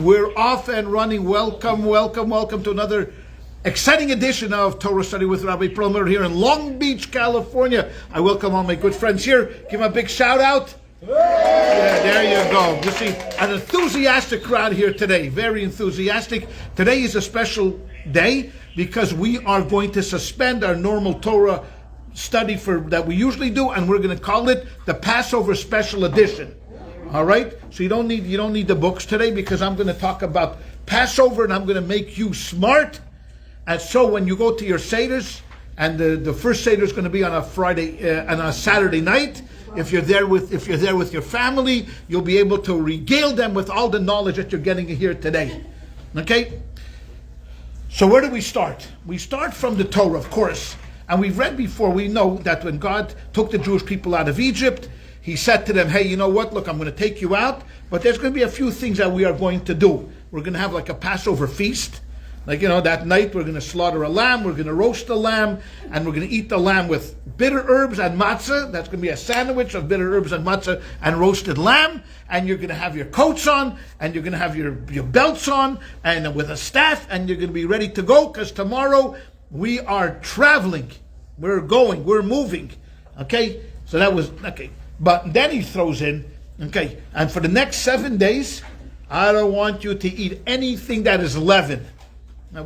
We're off and running. Welcome to another exciting edition of Torah Study with Rabbi Perelmuter here in Long Beach, California. I welcome all my good friends here. Give them a big shout out. Yeah, there you go. You see, an enthusiastic crowd here today. Very enthusiastic. Today is a special day because we are going to suspend our normal Torah study that we usually do, and we're going to call it the Passover Special Edition. All right, so you don't need the books today because I'm going to talk about Passover and I'm going to make you smart. And so when you go to your seders, and the first seder is going to be on a Friday and a Saturday night. If you're there with your family, you'll be able to regale them with all the knowledge that you're getting here today. Okay. So where do we start? We start from the Torah, of course, and we've read before. We know that when God took the Jewish people out of Egypt, He said to them, hey, you know what? Look, I'm going to take you out, but there's going to be a few things that we are going to do. We're going to have like a Passover feast. Like, that night we're going to slaughter a lamb, we're going to roast a lamb, and we're going to eat the lamb with bitter herbs and matzah. That's going to be a sandwich of bitter herbs and matzah and roasted lamb. And you're going to have your coats on, and you're going to have your belts on, and with a staff, and you're going to be ready to go, because tomorrow we are traveling. We're going, we're moving. Okay? So that was, okay. But then he throws in, okay, and for the next 7 days, I don't want you to eat anything that is leaven. Now,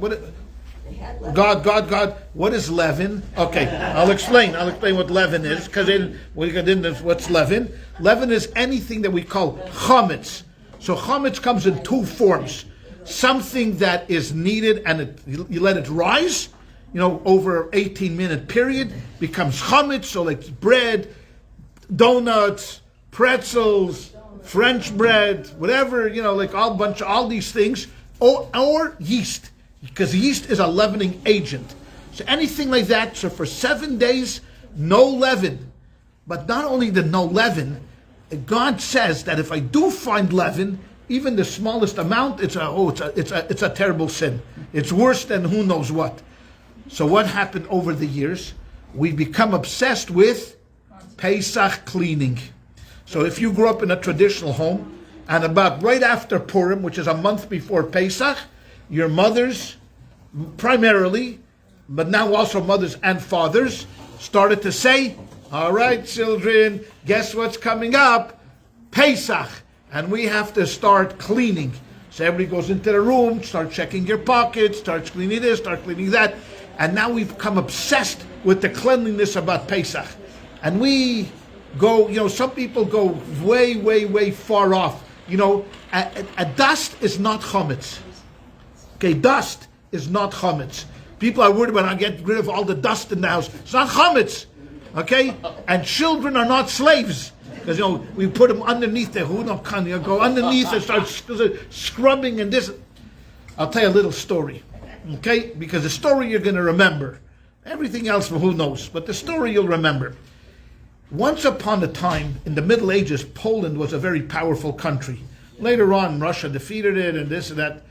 God, what is leaven? Okay, I'll explain what leaven is, because what's leaven? Leaven is anything that we call chametz. So chametz comes in two forms. Something that is needed and you let it rise, over an 18-minute period, becomes chametz, so like bread, donuts, pretzels, French bread, whatever, like all these things, or yeast, because yeast is a leavening agent. So anything like that. So for 7 days, no leaven. But not only the no leaven, God says that if I do find leaven, even the smallest amount, it's a terrible sin. It's worse than who knows what. So what happened over the years? We become obsessed with Pesach cleaning. So if you grew up in a traditional home, and about right after Purim, which is a month before Pesach, your mothers, primarily, but now also mothers and fathers, started to say, all right, children, guess what's coming up? Pesach. And we have to start cleaning. So everybody goes into the room, start checking your pockets, starts cleaning this, start cleaning that. And now we've become obsessed with the cleanliness about Pesach. And we go, some people go way far off. A dust is not chametz. Okay, dust is not chametz. People are worried about, I get rid of all the dust in the house. It's not chametz. Okay? And children are not slaves. Because, we put them underneath there. Go underneath and start scrubbing and this. I'll tell you a little story. Okay? Because the story you're going to remember. Everything else, who knows. But the story you'll remember. Once upon a time, in the Middle Ages, Poland was a very powerful country. Later on, Russia defeated it and this and that.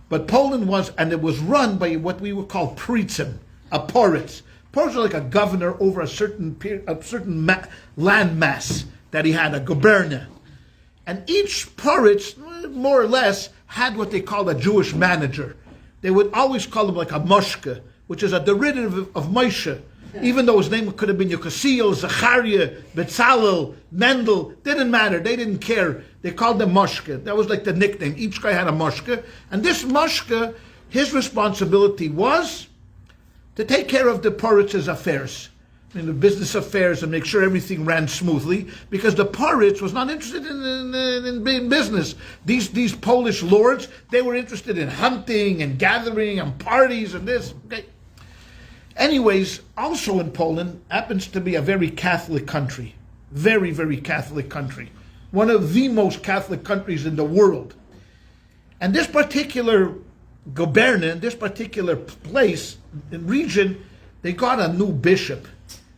But Poland was, and it was run by what we would call prince, a poritz. Poritz was like a governor over a certain land mass that he had, a gubernia. And each poritz, more or less, had what they called a Jewish manager. They would always call him like a moshke, which is a derivative of Moshe. Even though his name could have been Yekosiel, Zachariah, Betzalel, Mendel, didn't matter. They didn't care. They called them Moshke. That was like the nickname. Each guy had a Moshke. And this Moshke, his responsibility was to take care of the poritz's affairs. The business affairs, and make sure everything ran smoothly, because the poritz was not interested in business. These Polish lords, they were interested in hunting and gathering and parties and this. Okay. Anyways, also in Poland, happens to be a very Catholic country. Very, very Catholic country. One of the most Catholic countries in the world. And this particular gubernia, this particular place and region, they got a new bishop.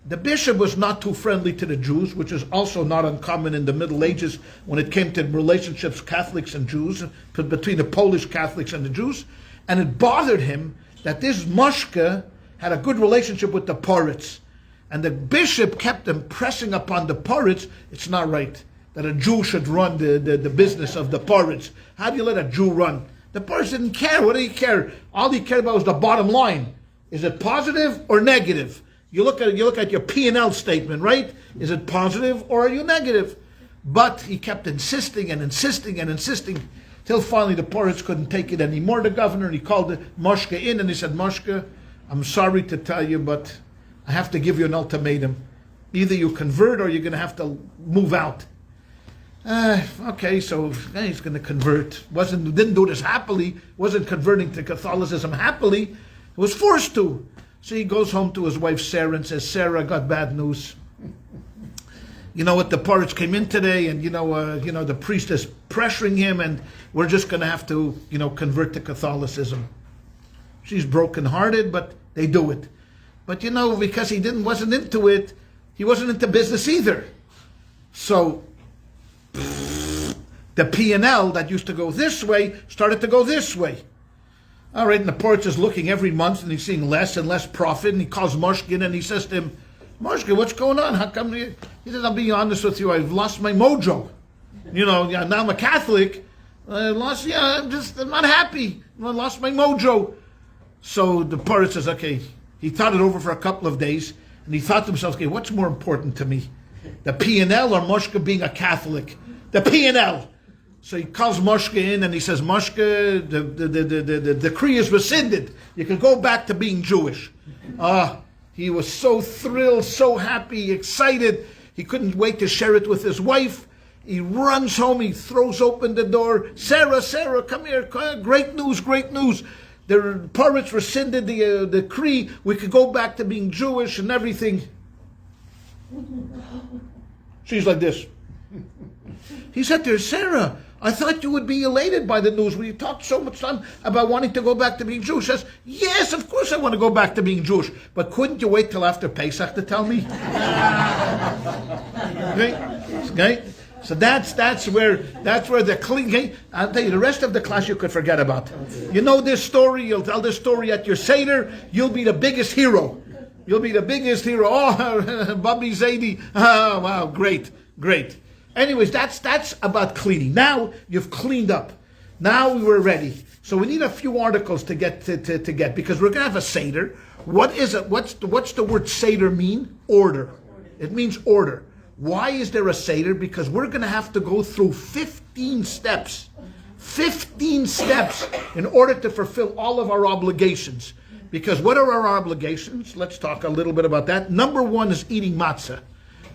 The bishop was not too friendly to the Jews, which is also not uncommon in the Middle Ages when it came to relationships, Catholics and Jews, between the Polish Catholics and the Jews. And it bothered him that this Moshke had a good relationship with the poritz. And the bishop kept impressing upon the poritz, it's not right. that a Jew should run the business of the porridge. How do you let a Jew run? The porridge didn't care. What did he care? All he cared about was the bottom line. Is it positive or negative? You look at your P&L statement, right? Is it positive or are you negative? But he kept insisting and insisting and insisting till finally the porridge couldn't take it anymore, the governor, and he called Moshka in and he said, Moshka, I'm sorry to tell you, but I have to give you an ultimatum. Either you convert or you're going to have to move out. Okay, so he's going to convert. Didn't do this happily. Wasn't converting to Catholicism happily. He was forced to. So he goes home to his wife Sarah and says, Sarah, I got bad news. You know what? The porridge came in today, and the priest is pressuring him, and we're just going to have to, convert to Catholicism. She's brokenhearted, but they do it. But because he wasn't into it, he wasn't into business either. So the P&L that used to go this way started to go this way. All right, and the porridge is looking every month, and he's seeing less and less profit, and he calls Moshkin, and he says to him, Moshkin, what's going on? How come he says, I'll be honest with you, I've lost my mojo. Now I'm a Catholic. I'm not happy. I lost my mojo. So the porridge says, okay, he thought it over for a couple of days, and he thought to himself, okay, what's more important to me? The P&L or Moshka being a Catholic? The P&L. So he calls Moshka in and he says, Moshka, the decree is rescinded. You can go back to being Jewish. He was so thrilled, so happy, excited. He couldn't wait to share it with his wife. He runs home, he throws open the door. Sarah, come here. Great news. The porridge rescinded the decree. We could go back to being Jewish and everything. She's like this. He said to her, Sarah, I thought you would be elated by the news. We talked so much time about wanting to go back to being Jewish. She says, yes, of course I want to go back to being Jewish. But couldn't you wait till after Pesach to tell me? Okay? So that's where the clean. Okay? I'll tell you, the rest of the class you could forget about. You know this story. You'll tell this story at your Seder. You'll be the biggest hero. Oh, Bobby Zaidi. Oh, wow, great. Anyways, that's about cleaning. Now you've cleaned up. Now we're ready. So we need a few articles to get because we're going to have a Seder. What is it? What's the word Seder mean? Order. It means order. Why is there a Seder? Because we're going to have to go through 15 steps. 15 steps in order to fulfill all of our obligations. Because what are our obligations? Let's talk a little bit about that. Number one is eating matzah.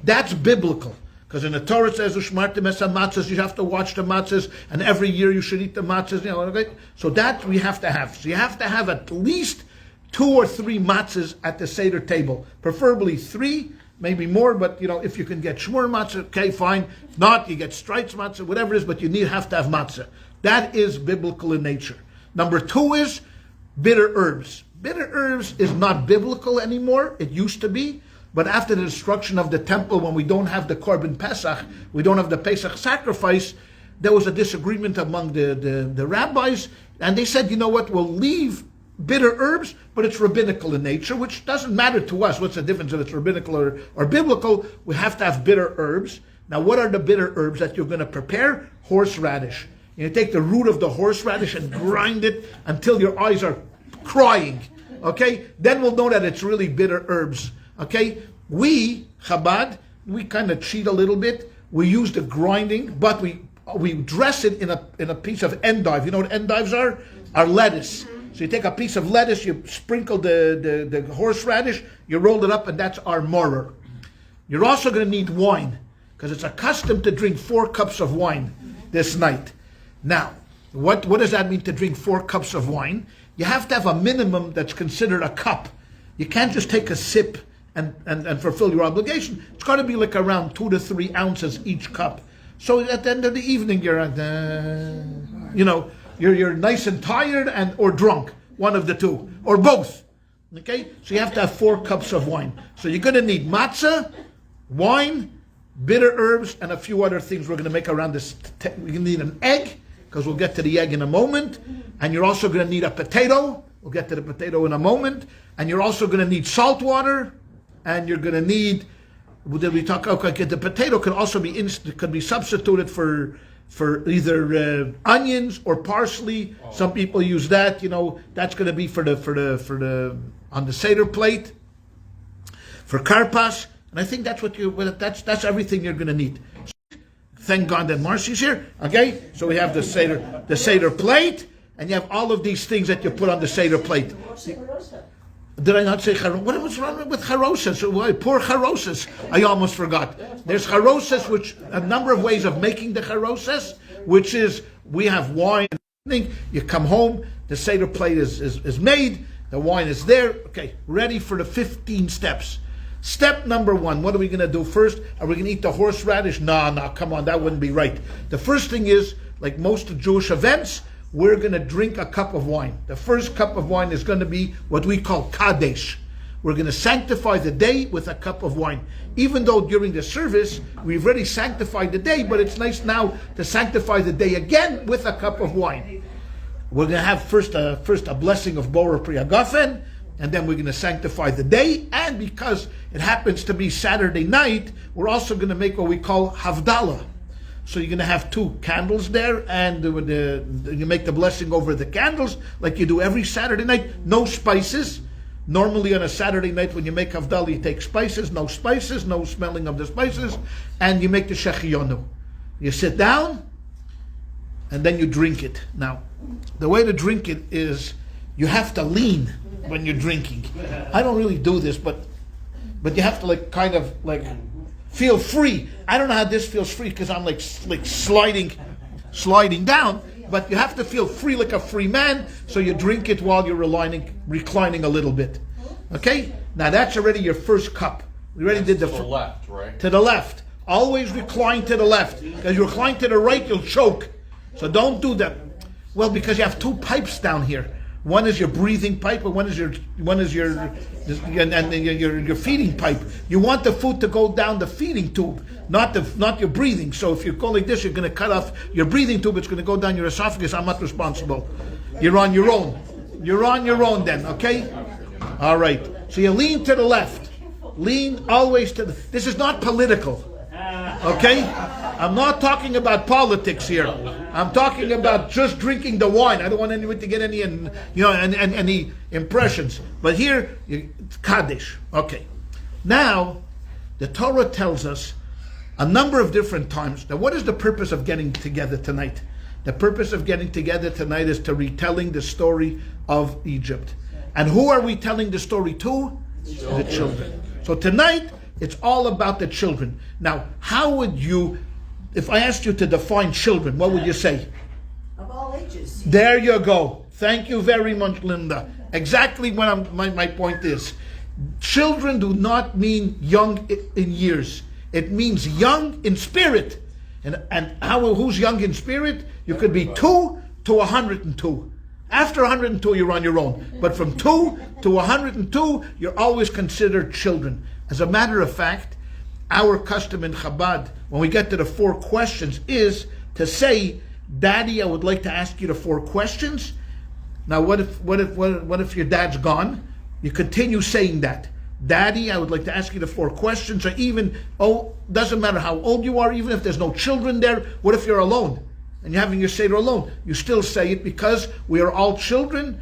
That's biblical. Because in the Torah it says, matzahs, you have to watch the matzahs, and every year you should eat the matzahs. Okay? So that we have to have. So you have to have at least 2 or 3 matzahs at the Seder table. Preferably 3, maybe more, but if you can get shmur matzah, okay, fine. If not, you get stripes matzah, whatever it is, but you have to have matzah. That is biblical in nature. Number 2 is bitter herbs. Bitter herbs is not biblical anymore. It used to be. But after the destruction of the temple, when we don't have the Korban Pesach, we don't have the Pesach sacrifice, there was a disagreement among the rabbis, and they said, you know what, we'll leave bitter herbs, but it's rabbinical in nature, which doesn't matter to us. What's the difference if it's rabbinical or biblical? We have to have bitter herbs. Now, what are the bitter herbs that you're going to prepare? Horseradish. You take the root of the horseradish and grind it until your eyes are crying. Okay? Then we'll know that it's really bitter herbs. Okay? We, Chabad, we kind of cheat a little bit. We use the grinding, but we dress it in a piece of endive. You know what endives are? Our lettuce. So you take a piece of lettuce, you sprinkle the horseradish, you roll it up, and that's our morer. You're also going to need wine, because it's accustomed to drink 4 cups of wine this night. Now, what does that mean to drink 4 cups of wine? You have to have a minimum that's considered a cup. You can't just take a sip and fulfill your obligation. It's got to be like around 2 to 3 ounces each cup. So at the end of the evening, you're you're nice and tired or drunk, one of the two, or both. Okay, so you have to have 4 cups of wine. So you're going to need matzah, wine, bitter herbs, and a few other things we're going to make around this. We're going to need an egg, because we'll get to the egg in a moment, and you're also going to need a potato. We'll get to the potato in a moment, and you're also going to need salt water, and you're going to need Did we talk? Okay, the potato could also be could be substituted for either onions or parsley. Some people use that. That's going to be for the on the Seder plate for karpas. And I think that's that's everything you're going to need. Thank God that Marcy's here. Okay, so we have the Seder plate, and you have all of these things that you put on the Seder plate. Did I not say charosas? What was wrong with charosas? Why poor charosas? I almost forgot. There's charosas, which a number of ways of making the charosas, which is we have wine. You come home, the Seder plate is made, the wine is there. Okay, ready for the 15 steps. Step number 1, what are we going to do first? Are we going to eat the horseradish? No, come on, that wouldn't be right. The first thing is, like most of Jewish events, we're going to drink a cup of wine. The first cup of wine is going to be what we call Kadesh. We're going to sanctify the day with a cup of wine. Even though during the service, we've already sanctified the day, but it's nice now to sanctify the day again with a cup of wine. We're going to have first a blessing of Bora Priagafen, and then we're going to sanctify the day. And because it happens to be Saturday night, we're also going to make what we call Havdalah. So you're going to have 2 candles there, and you make the blessing over the candles like you do every Saturday night. No spices. Normally on a Saturday night when you make Havdalah, you take spices, no smelling of the spices, and you make the Shechiyonu. You sit down, and then you drink it. Now, the way to drink it is you have to lean when you're drinking. I don't really do this, but you have to kind of feel free. I don't know how this feels free because I'm like sliding down, but you have to feel free like a free man, so you drink it while you're reclining a little bit. Okay? Now that's already your first cup. We already did to the left, right? To the left. Always recline to the left. Because you recline to the right, you'll choke. So don't do that. Well, because you have 2 pipes down here. One is your breathing pipe, and one is your feeding pipe. You want the food to go down the feeding tube, not your breathing. So if you go like this, you're going to cut off your breathing tube. It's going to go down your esophagus. I'm not responsible. You're on your own. You're on your own then. Okay. All right. So you lean to the left. Lean always to the. This is not political. Okay? I'm not talking about politics here. I'm talking about just drinking the wine. I don't want anyone to get any impressions. But here, it's Kaddish. Okay. Now, the Torah tells us a number of different times. Now, what is the purpose of getting together tonight? The purpose of getting together tonight is to retelling the story of Egypt. And who are we telling the story to? The children. So tonight, it's all about the children. Now, how would you, if I asked you to define children, what would you say? Of all ages. There you go. Thank you very much, Linda. Exactly what my point is. Children do not mean young in years. It means young in spirit. And who's young in spirit? You could be 2 to 102. After 102, you're on your own. But from 2 to 102, you're always considered children. As a matter of fact, our custom in Chabad, when we get to the 4 questions, is to say, Daddy, I would like to ask you the 4 questions. Now, what if your dad's gone? You continue saying that. Daddy, I would like to ask you the 4 questions, or even, doesn't matter how old you are, even if there's no children there. What if you're alone and you're having your Seder alone? You still say it because we are all children.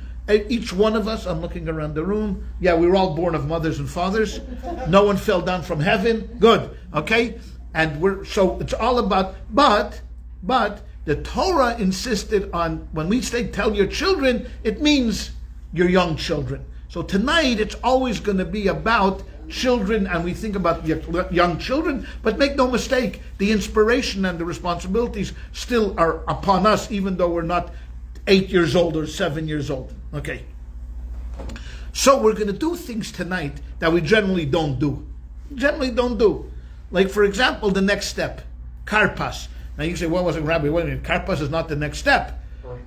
Each one of us, I'm looking around the room. Yeah, we were all born of mothers and fathers. No one fell down from heaven. Good. Okay? And so it's all about, but the Torah insisted on, when we say tell your children, it means your young children. So tonight it's always going to be about children, and we think about young children, but make no mistake, the inspiration and the responsibilities still are upon us, even though we're not 8 years old or 7 years old. Okay. So we're going to do things tonight that we generally don't do. Like, for example, the next step, karpas. Now you say, what was it, Rabbi? Wait a minute, karpas is not the next step.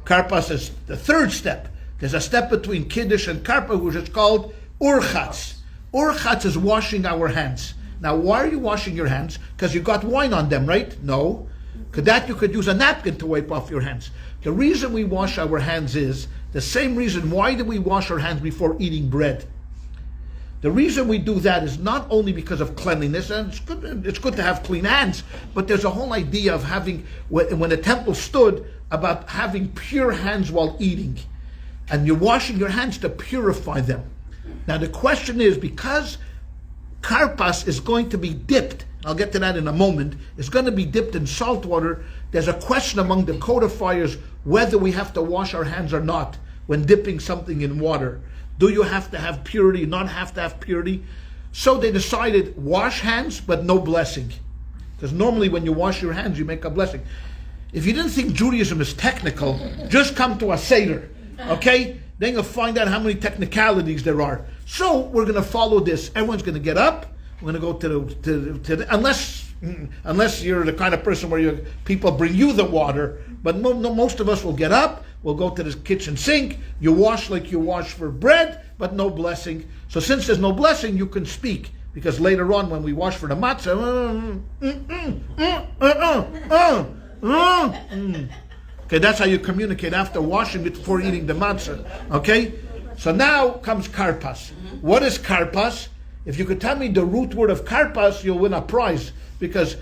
Karpas is the 3rd step. There's a step between kiddush and karpas, which is called urchatz. Urchatz is washing our hands. Now, why are you washing your hands? Because you got wine on them, right? No. That you could use a napkin to wipe off your hands. The reason we wash our hands is the same reason why do we wash our hands before eating bread. The reason we do that is not only because of cleanliness, and it's good to have clean hands, but there's a whole idea of having, when the temple stood, about having pure hands while eating. And you're washing your hands to purify them. Now the question is, because karpas is going to be dipped, I'll get to that in a moment, it's going to be dipped in salt water, there's a question among the codifiers whether we have to wash our hands or not when dipping something in water. Do you have to have purity, not have to have purity? So they decided, wash hands, but no blessing. Because normally when you wash your hands, you make a blessing. If you didn't think Judaism is technical, just come to a Seder, okay? Then you'll find out how many technicalities there are. So we're going to follow this. Everyone's going to get up. We're going to go to the unless you're the kind of person where people bring you the water. But most of us will get up. We'll go to the kitchen sink. You wash like you wash for bread, but no blessing. So since there's no blessing, you can speak. Because later on, when we wash for the matzah, okay, that's how you communicate after washing before eating the matzah. Okay? So now comes karpas. What is karpas? If you could tell me the root word of karpas, you'll win a prize. Because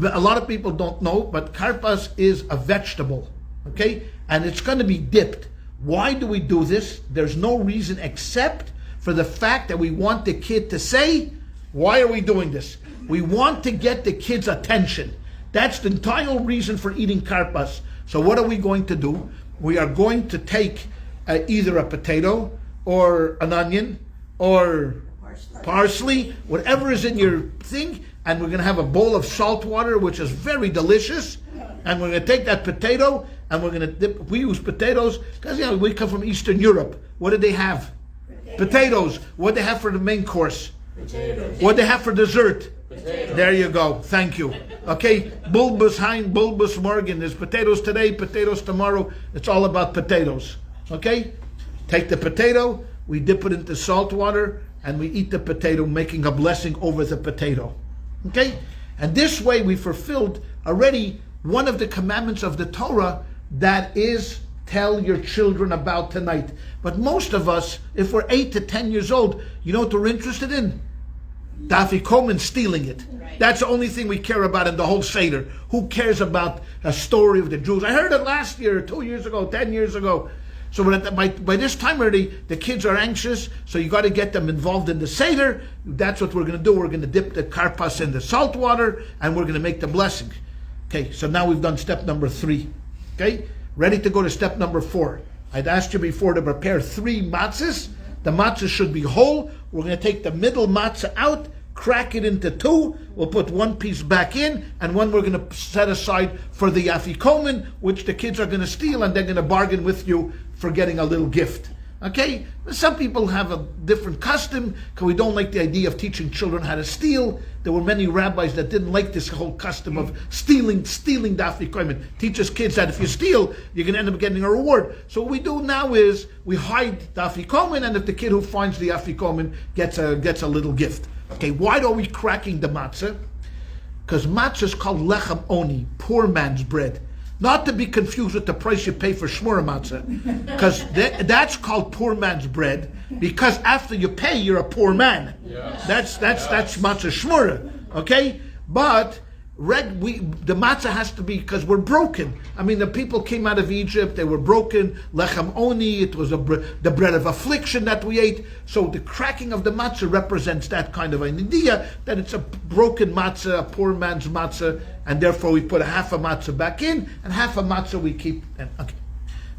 a lot of people don't know, but karpas is a vegetable. Okay? And it's going to be dipped. Why do we do this? There's no reason except for the fact that we want the kid to say, why are we doing this? We want to get the kid's attention. That's the entire reason for eating karpas. So what are we going to do? We are going to take either a potato or an onion or parsley, whatever is in your thing, and we're going to have a bowl of salt water, which is very delicious, and we're going to take that potato and we're going to dip. We use potatoes because we come from Eastern Europe. What did they have? Potatoes. What did they have for the main course? Potatoes. What did they have for dessert? Potatoes. There you go. Thank you. Okay, bulbous hein, bulbous morgen. There's potatoes today, potatoes tomorrow. It's all about potatoes. Okay? Take the potato, we dip it into salt water, and we eat the potato, making a blessing over the potato. Okay? And this way we fulfilled already one of the commandments of the Torah, that is, tell your children about tonight. But most of us, if we're 8 to 10 years old, you know what we're interested in? Dafikomen, stealing it. Right. That's the only thing we care about in the whole Seder. Who cares about a story of the Jews? I heard it last year, 2 years ago, 10 years ago. So by this time already, the kids are anxious, so you got to get them involved in the Seder. That's what we're going to do. We're going to dip the karpas in the salt water, and we're going to make the blessing. Okay, so now we've done step number 3. Okay, ready to go to step number 4. I'd asked you before to prepare 3 matzahs. The matzah should be whole. We're going to take the middle matzah out, crack it into 2. We'll put 1 piece back in, and one we're going to set aside for the afikomen, which the kids are going to steal, and they're going to bargain with you for getting a little gift. Okay? Some people have a different custom, because we don't like the idea of teaching children how to steal. There were many rabbis that didn't like this whole custom of stealing the afikomen. Teaches kids that if you steal, you're going to end up getting a reward. So what we do now is we hide the afikomen, and if the kid who finds the afikomen gets a little gift. Okay, why are we cracking the matzah? Because matzah is called lechem oni, poor man's bread. Not to be confused with the price you pay for shmura matzah. Because that's called poor man's bread, because after you pay, you're a poor man. Yes. That's matzah shmura. Okay? But the matzah has to be, because we're broken. I mean, the people came out of Egypt, they were broken. Lechem oni, it was the bread of affliction that we ate. So the cracking of the matzah represents that kind of an idea, that it's a broken matzah, a poor man's matzah, and therefore we put a half a matzah back in, and half a matzah we keep. Okay.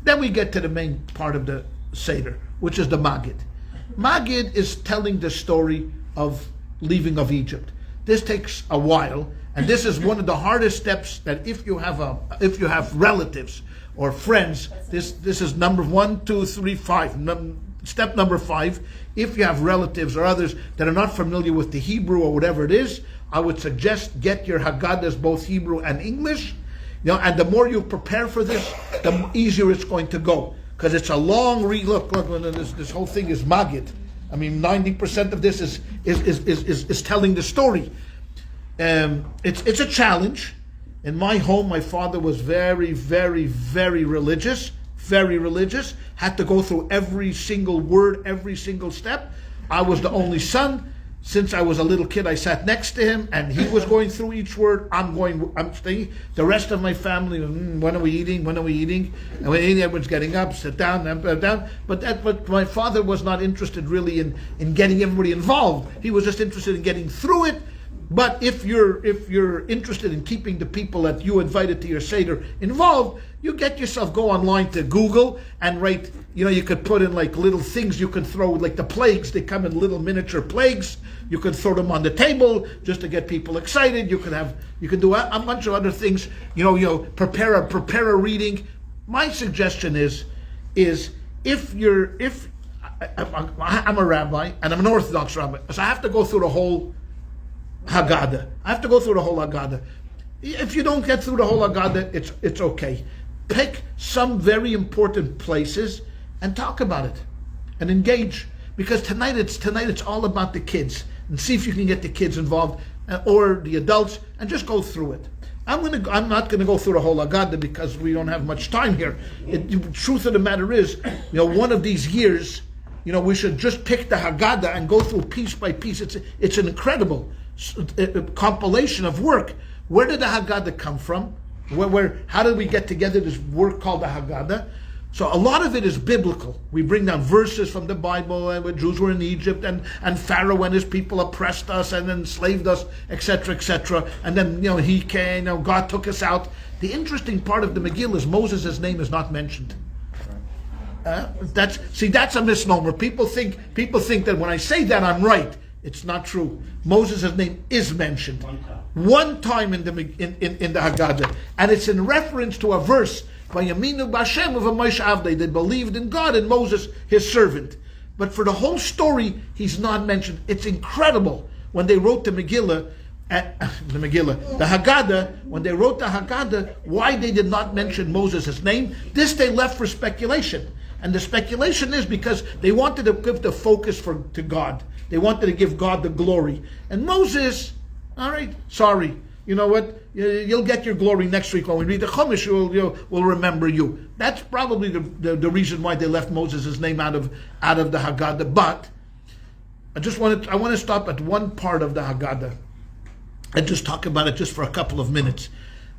Then we get to the main part of the Seder, which is the Magid. Magid is telling the story of leaving of Egypt. This takes a while, and this is one of the hardest steps, that if you have relatives or friends, this is number 1, 2, 3, 5. Step number 5, if you have relatives or others that are not familiar with the Hebrew or whatever it is, I would suggest get your Haggadahs, both Hebrew and English. And the more you prepare for this, the easier it's going to go. Because it's a long read. Look, this whole thing is Magid. I mean, 90% of this is telling the story. It's a challenge. In my home, my father was very, very, very religious. Very religious. Had to go through every single word, every single step. I was the only son. Since I was a little kid, I sat next to him, and he was going through each word. I'm staying. The rest of my family, when are we eating? When are we eating? And when eating, everyone's getting up, sit down, down. But my father was not interested really in getting everybody involved. He was just interested in getting through it. But if you're interested in keeping the people that you invited to your Seder involved, you get yourself, go online to Google and write, you could put in like little things you could throw, like the plagues, they come in little miniature plagues. You could throw them on the table just to get people excited. You could do a bunch of other things, prepare a reading. My suggestion is if I'm a rabbi and I'm an Orthodox rabbi, so I have to go through the whole Haggadah. If you don't get through the whole Haggadah, it's okay. Pick some very important places and talk about it and engage. Because tonight it's all about the kids, and see if you can get the kids involved or the adults and just go through it. I'm not gonna go through the whole Haggadah because we don't have much time here. The truth of the matter is, one of these years, we should just pick the Haggadah and go through piece by piece. It's an incredible compilation of work. Where did the Haggadah come from? How did we get together this work called the Haggadah? So a lot of it is biblical. We bring down verses from the Bible, and when Jews were in Egypt, and Pharaoh and his people oppressed us and enslaved us, etc., etc. And then he came, God took us out. The interesting part of the Megillah is Moses' name is not mentioned. That's a misnomer. People think that when I say that I'm right. It's not true. Moses' name is mentioned one time in the Haggadah, and it's in reference to a verse by Yaminu Bashem of a Moshe Avdei that believed in God and Moses, his servant. But for the whole story, he's not mentioned. It's incredible when they wrote the Haggadah. When they wrote the Haggadah, why they did not mention Moses' name? This they left for speculation. And the speculation is because they wanted to give the focus to God. They wanted to give God the glory. And Moses, all right, sorry. You know what? You'll get your glory next week when we read the Chumash. We'll remember you. That's probably the reason why they left Moses' name out of the Haggadah. But I want to stop at one part of the Haggadah and just talk about it just for a couple of minutes,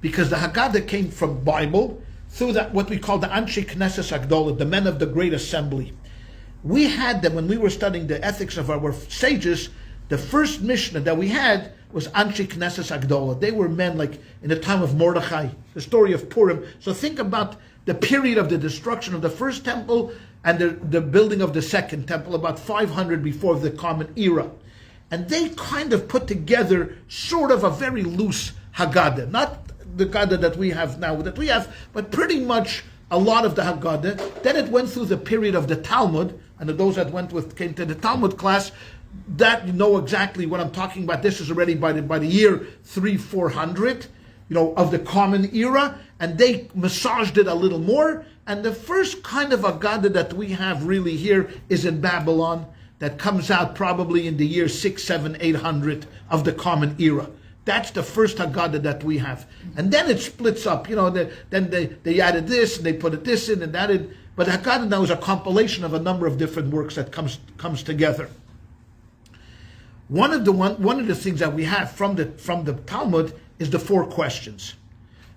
because the Haggadah came from Bible through that what we call the Anshe Knesset Agdolah, the men of the Great Assembly. We had them when we were studying the ethics of our sages. The first Mishnah that we had was Anshe Knesset Agdolah. They were men like in the time of Mordechai, the story of Purim. So think about the period of the destruction of the first temple and the building of the second temple, about 500 before the Common Era. And they kind of put together sort of a very loose Haggadah, not the Haggadah that we have now, but pretty much a lot of the Haggadah. Then it went through the period of the Talmud, and those that came to the Talmud class, that know exactly what I'm talking about. This is already by the year 300-400, of the Common Era, and they massaged it a little more. And the first kind of Haggadah that we have really here is in Babylon, that comes out probably in the year 600, 700, 800 of the Common Era. That's the first Haggadah that we have. And then it splits up. Then they added this, and they put this in and that in. But Haggadah now is a compilation of a number of different works that comes together. One of the things that we have from the Talmud is the 4 questions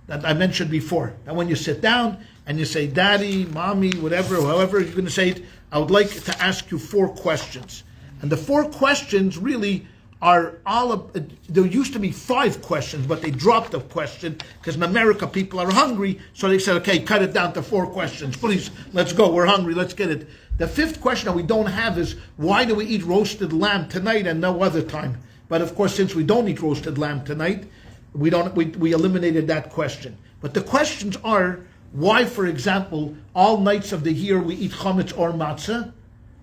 that I mentioned before. And when you sit down and you say, Daddy, Mommy, whatever, however you're going to say it, I would like to ask you 4 questions. And the 4 questions really are there used to be 5 questions, but they dropped the question because in America people are hungry, so they said, okay, cut it down to 4 questions. Please, let's go, we're hungry, let's get it. The 5th question that we don't have is, why do we eat roasted lamb tonight and no other time? But of course, since we don't eat roasted lamb tonight, we eliminated that question. But the questions are, why, for example, all nights of the year we eat chametz or matzah?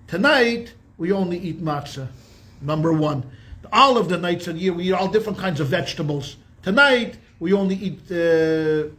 Tonight, we only eat matzah, number 1. All of the nights of the year, we eat all different kinds of vegetables. Tonight, we only eat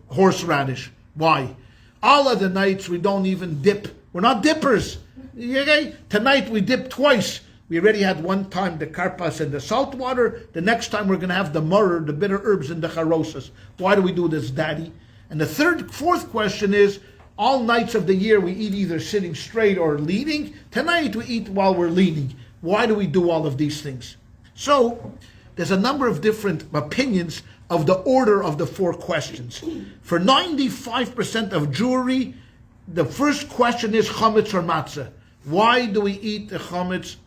horseradish. Why? All of the nights, we don't even dip. We're not dippers. Okay? Tonight, we dip twice. We already had one time the karpas and the salt water. The next time, we're going to have the murr, the bitter herbs, and the charosas. Why do we do this, Daddy? And the 4th question is, all nights of the year, we eat either sitting straight or leaning. Tonight, we eat while we're leaning. Why do we do all of these things? So, there's a number of different opinions of the order of the 4 questions. For 95% of Jewry, the first question is chametz or matzah. Why do we eat the chametz?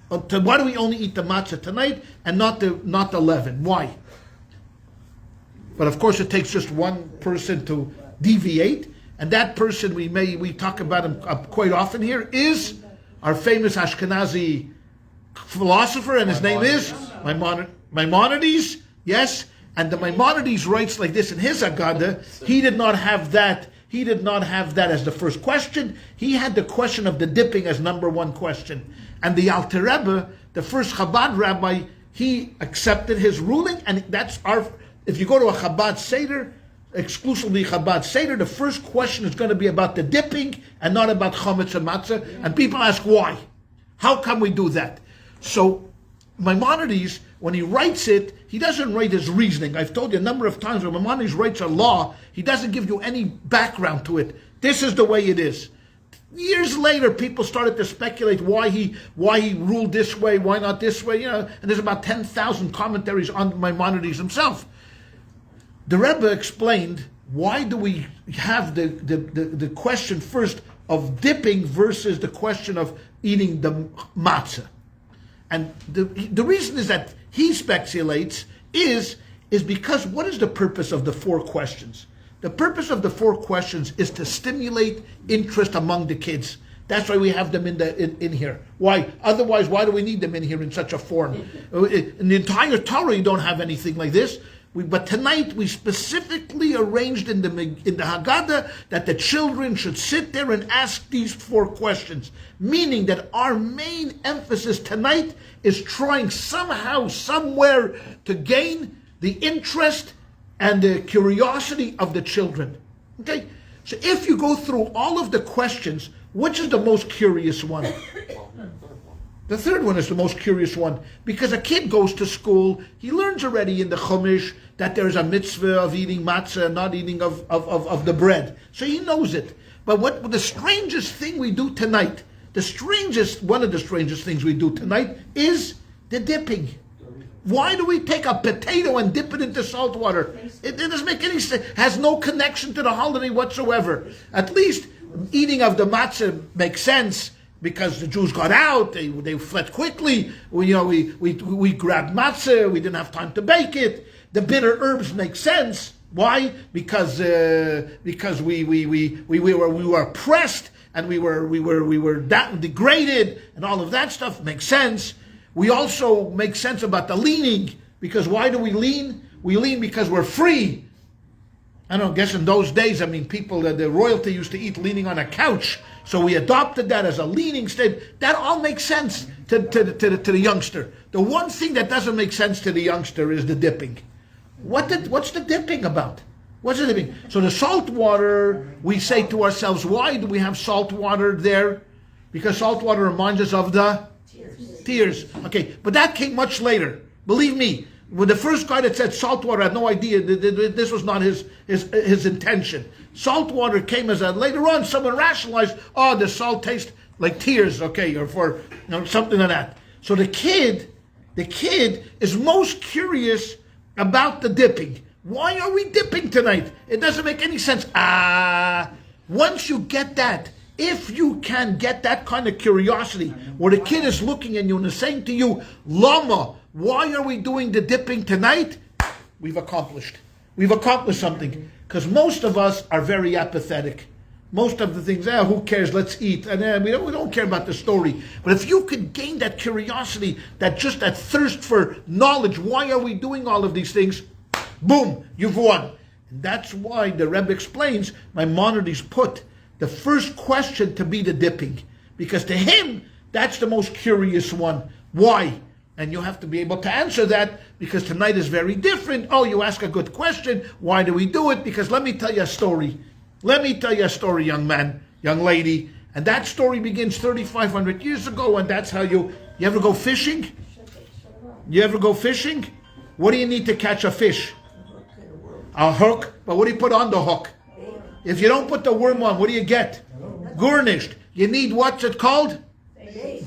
Why do we only eat the matzah tonight and not the leaven? Why? But of course, it takes just one person to deviate, and that person we talk about him quite often here is our famous Ashkenazi philosopher, and his name is Maimonides. Yes, and the Maimonides writes like this in his Agada. He did not have that. He did not have that as the first question. He had the question of the dipping as number 1 question. And the Alter Rebbe, the first Chabad rabbi, he accepted his ruling, and that's our. If you go to a Chabad Seder, exclusively Chabad Seder, the first question is going to be about the dipping and not about chametz and matzah. And people ask why. How come we do that? So Maimonides, when he writes it, he doesn't write his reasoning. I've told you a number of times when Maimonides writes a law, he doesn't give you any background to it. This is the way it is. Years later, people started to speculate why he ruled this way, why not this way, and there's about 10,000 commentaries on Maimonides himself. The Rebbe explained, why do we have the question first of dipping versus the question of eating the matzah? And the reason is that he speculates is because what is the purpose of the 4 questions? The purpose of the 4 questions is to stimulate interest among the kids. That's why we have them in here. Why? Otherwise, why do we need them in here in such a form? In the entire Torah, you don't have anything like this. But tonight we specifically arranged in the Haggadah that the children should sit there and ask these 4 questions. Meaning that our main emphasis tonight is trying somehow, somewhere to gain the interest and the curiosity of the children. Okay? So if you go through all of the questions, which is the most curious one? The third one is the most curious one, because a kid goes to school, he learns already in the Chumash that there's a mitzvah of eating matzah and not eating of the bread. So he knows it. But what the strangest thing we do tonight, one of the strangest things we do tonight is the dipping. Why do we take a potato and dip it into salt water? It doesn't make any sense. It has no connection to the holiday whatsoever. At least eating of the matzah makes sense, because the Jews got out, they fled quickly. We grabbed matzah, we didn't have time to bake it. The bitter herbs make sense. Why? Because we were oppressed and we were degraded, and all of that stuff makes sense. We also make sense about the leaning, because why do we lean? We lean because we're free. I don't guess in those days, people, the royalty used to eat leaning on a couch. So we adopted that as a leaning state. That all makes sense to the youngster. The one thing that doesn't make sense to the youngster is the dipping. What's the dipping about? What's the dipping? So the salt water, we say to ourselves, why do we have salt water there? Because salt water reminds us of the tears. Okay, but that came much later. Believe me, when the first guy that said salt water had no idea, this was not his intention. Salt water came as later on someone rationalized, the salt tastes like tears, okay, or for something like that. So the kid is most curious about the dipping. Why are we dipping tonight? It doesn't make any sense. Once you get that, if you can get that kind of curiosity, where the kid is looking at you and is saying to you, Lama, why are we doing the dipping tonight? We've accomplished something. Because most of us are very apathetic. Most of the things, who cares, let's eat. And we don't care about the story. But if you could gain that curiosity, that thirst for knowledge, why are we doing all of these things? Boom, you've won. And that's why the Rebbe explains, Maimonides put the first question to be the dipping. Because to him, that's the most curious one. Why? And you have to be able to answer that, because tonight is very different. You ask a good question. Why do we do it? Because let me tell you a story. Young man, young lady. And that story begins 3,500 years ago, and that's how you ever go fishing? You ever go fishing? What do you need to catch a fish? A hook. But what do you put on the hook? If you don't put the worm on, what do you get? Garnished. You need, what's it called?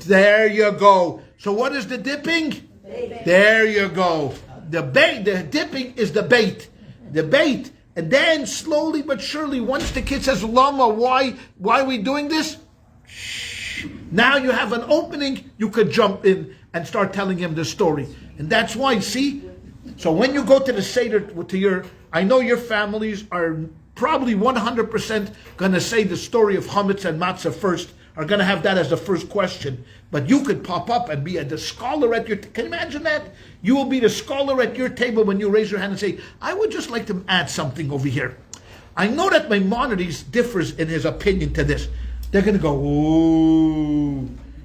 There you go. So what is the dipping? Bait. There you go. The dipping is the bait. The bait. And then slowly but surely, once the kid says, Lama, why are we doing this? Shh. Now you have an opening, you could jump in and start telling him the story. And that's why, see? So when you go to the Seder, I know your families are probably 100% going to say the story of chametz and matzah first, are going to have that as the first question. But you could pop up and be the scholar at your can you imagine that? You will be the scholar at your table when you raise your hand and say, I would just like to add something over here. I know that Maimonides differs in his opinion to this. They're going to go,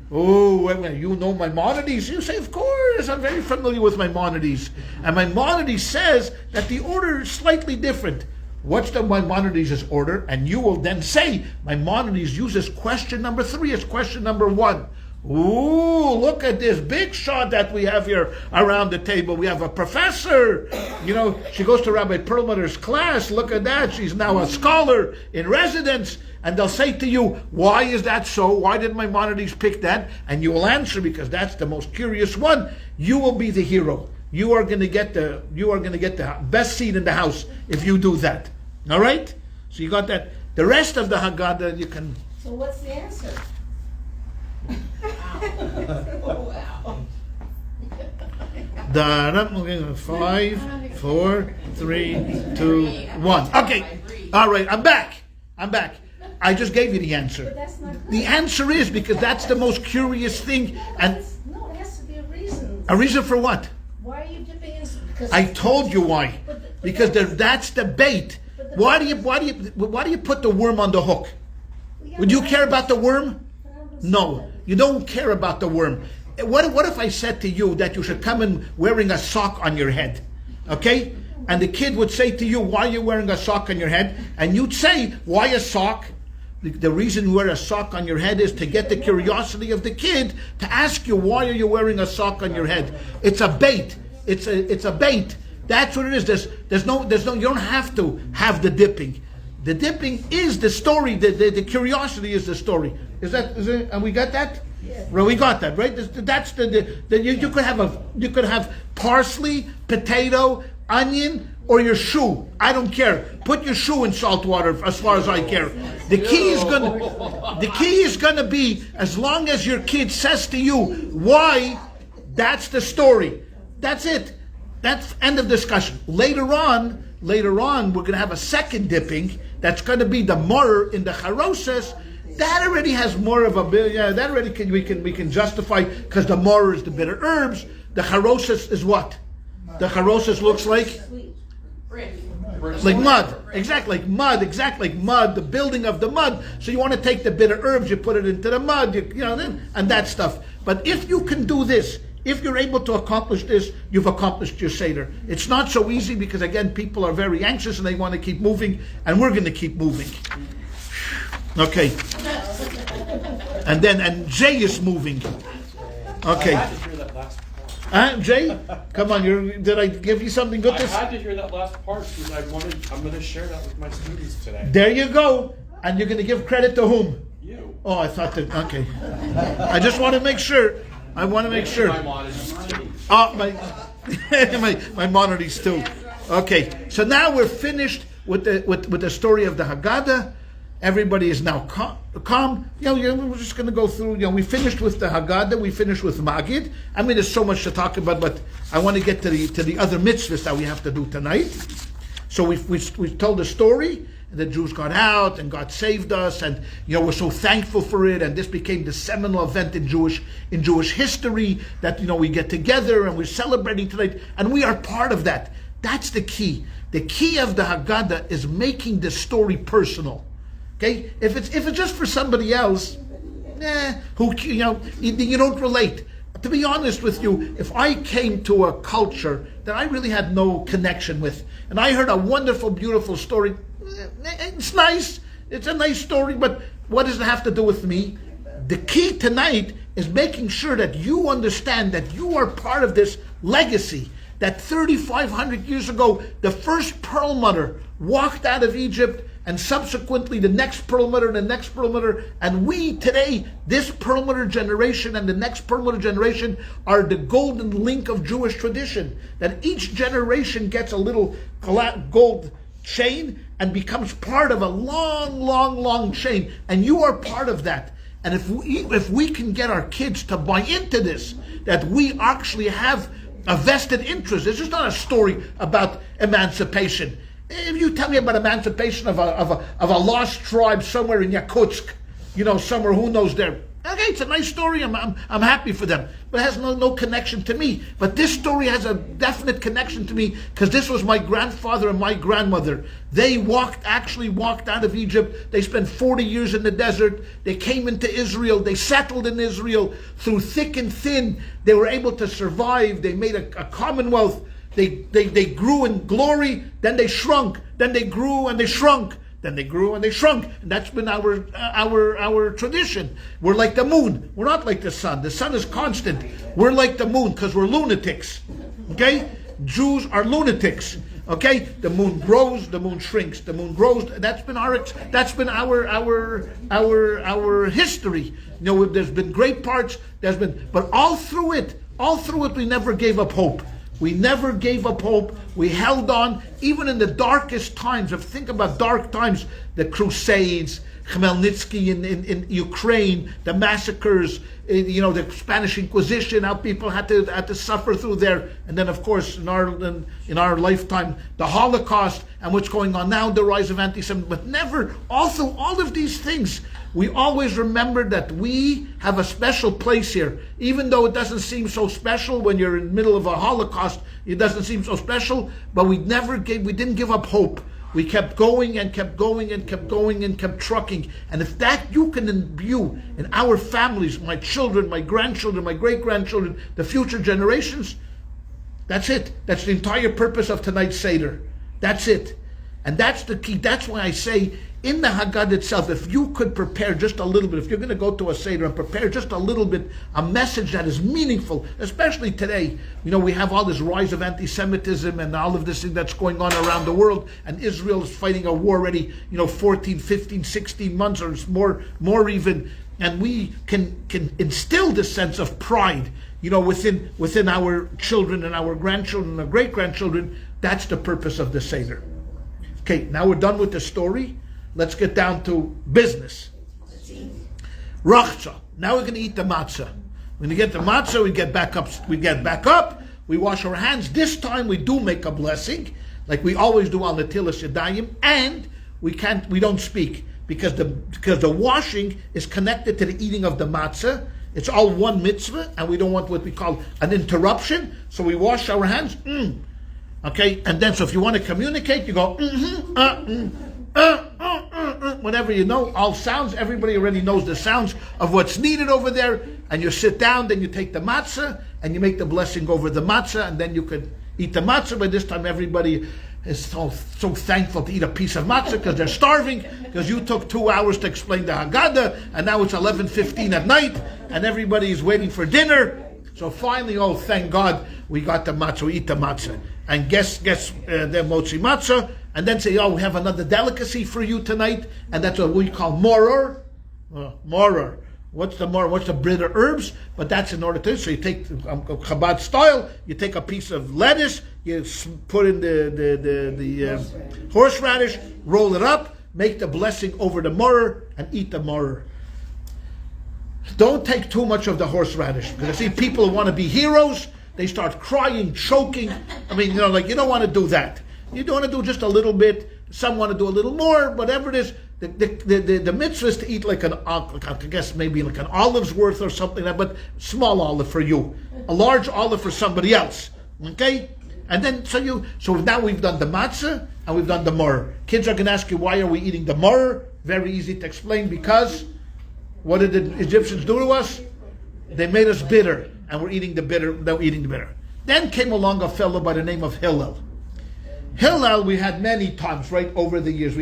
wait, you know Maimonides? You say, of course, I'm very familiar with Maimonides. And Maimonides says that the order is slightly different. What's the Maimonides' order? And you will then say, Maimonides uses question number 3 as question number 1. Ooh, look at this big shot that we have here around the table. We have a professor. She goes to Rabbi Perelmuter's class. Look at that. She's now a scholar in residence. And they'll say to you, why is that so? Why did Maimonides pick that? And you will answer, because that's the most curious one. You will be the hero. You are going to get the best seat in the house if you do that. All right? So you got that. The rest of the Haggadah you can. So what's the answer? The 5, 4, 3, 2, 1. Okay. All right. I'm back. I just gave you the answer. But that's not good. The answer is because that's the most curious thing. And No, it has to be a reason. a reason for what? Why are you dipping in? Because I told you why. Because that's the bait. Why do you put the worm on the hook? Would you care about the worm? No, you don't care about the worm. What if I said to you that you should come in wearing a sock on your head? Okay? And the kid would say to you, why are you wearing a sock on your head? And you'd say, why a sock? The reason you wear a sock on your head is to get the curiosity of the kid to ask you, why are you wearing a sock on your head? It's a bait. It's a bait. That's what it is. There's no. You don't have to have the dipping. The dipping is the story. The curiosity is the story. Is it? And we got that? Yes. Well, we got that, right? That's you could have parsley, potato, onion, or your shoe. I don't care. Put your shoe in salt water as far as I care. The key is gonna be, as long as your kid says to you, why, that's the story. That's it. That's end of discussion. Later on, we're gonna have a second dipping. That's gonna be the mortar in the charoses. That already has more of a that already we can justify, because the mortar is the bitter herbs. The charoses is what? The charoses looks like mud. Exactly like mud, the building of the mud. So you want to take the bitter herbs, you put it into the mud, and that stuff. But if you can do this, if you're able to accomplish this, you've accomplished your Seder. It's not so easy because, again, people are very anxious and they want to keep moving, and we're going to keep moving. Okay. And Jay is moving. Okay. I had to hear that last part. Jay, come on! Did I give you something good? I had to hear that last part because I'm going to share that with my students today. There you go. And you're going to give credit to whom? You. Oh, I thought that. Okay. I just want to make sure. My monitors too. Oh, my monitors too. Okay. So now we're finished with the story of the Haggadah. Everybody is now calm. We're just going to go through. We finished with the Haggadah. We finished with Magid. I mean, there's so much to talk about, but I want to get to the other mitzvahs that we have to do tonight. So we told the story. And the Jews got out, and God saved us, and we're so thankful for it. And this became the seminal event in Jewish history that we get together and we're celebrating tonight, and we are part of that. That's the key. The key of the Haggadah is making the story personal. Okay, if it's just for somebody else, you don't relate. To be honest with you, if I came to a culture that I really had no connection with, and I heard a wonderful, beautiful story, it's nice. It's a nice story, but what does it have to do with me? The key tonight is making sure that you understand that you are part of this legacy. That 3,500 years ago, the first Perelmuter walked out of Egypt, and subsequently the next Perelmuter and the next Perelmuter. And we today, this Perelmuter generation and the next Perelmuter generation, are the golden link of Jewish tradition. That each generation gets a little gold chain and becomes part of a long, long, long chain. And you are part of that. And if we can get our kids to buy into this, that we actually have a vested interest. It's just not a story about emancipation. If you tell me about emancipation of a lost tribe somewhere in Yakutsk, somewhere, who knows there. Okay, it's a nice story. I'm happy for them, but it has no connection to me. But this story has a definite connection to me because this was my grandfather and my grandmother. They actually walked out of Egypt. They spent 40 years in the desert. They came into Israel. They settled in Israel through thick and thin. They were able to survive. They made a commonwealth. They grew in glory. Then they shrunk. Then they grew and they shrunk. Then they grew and they shrunk, and that's been our tradition. We're like the moon. We're not like the sun. The sun is constant. We're like the moon because we're lunatics. Okay, Jews are lunatics. Okay, the moon grows, the moon shrinks, the moon grows. That's been our history. There's been great parts. But all through it, we never gave up hope. We never gave up hope. We held on, even in the darkest times. Think about dark times, the Crusades, Khmelnytsky in Ukraine, the massacres, the Spanish Inquisition, how people had to suffer through there, and then of course in our lifetime, the Holocaust, and what's going on now, the rise of anti-Semitism. But never, also all of these things, we always remember that we have a special place here. Even though it doesn't seem so special when you're in the middle of a Holocaust, it doesn't seem so special, but we didn't give up hope. We kept going and kept going and kept going and kept trucking. And if that you can imbue in our families, my children, my grandchildren, my great-grandchildren, the future generations, that's it. That's the entire purpose of tonight's Seder. That's it. And that's the key. That's why I say, in the Haggadah itself, if you could prepare just a little bit, if you're going to go to a Seder and prepare just a little bit, a message that is meaningful, especially today. We have all this rise of anti-Semitism and all of this thing that's going on around the world, and Israel is fighting a war already, 14, 15, 16 months or more even, and we can instill this sense of pride, within our children and our grandchildren and our great-grandchildren. That's the purpose of the Seder. Okay, now we're done with the story. Let's get down to business. Rachza. Now we're going to eat the matzah. When we get the matzah, we get back up. We wash our hands. This time we do make a blessing, like we always do on the Netilas Yadayim, and we don't speak because the washing is connected to the eating of the matzah. It's all one mitzvah, and we don't want what we call an interruption. So we wash our hands. Okay, and then so if you want to communicate, you go whatever all sounds. Everybody already knows the sounds of what's needed over there, and you sit down. Then you take the matzah and you make the blessing over the matzah, and then you could eat the matzah. By this time, everybody is so thankful to eat a piece of matzah because they're starving, because you took 2 hours to explain the Haggadah, and now it's 11:15 at night, and everybody is waiting for dinner. So finally, thank God, we got the matzah. We eat the matzah, and guess the motzi matzah, and then say, we have another delicacy for you tonight, and that's what we call moror. Moror. What's the moror? What's the bitter herbs? But that's in order to. So you take Chabad style. You take a piece of lettuce. You put in the horseradish. Roll it up. Make the blessing over the moror and eat the moror. Don't take too much of the horseradish, because I see people who want to be heroes. They start crying, choking. You don't want to do that. You don't want to do just a little bit. Some want to do a little more. Whatever it is, the mitzvah is to eat like I guess maybe like an olive's worth or something like that, but small olive for you, a large olive for somebody else. Okay, and then so now we've done the matzah and we've done the murr. Kids are going to ask you, why are we eating the murr? Very easy to explain, because what did the Egyptians do to us? They made us bitter, and we're eating the bitter. Now eating the bitter. Then came along a fellow by the name of Hillel. Hillel, we had many times, right, over the years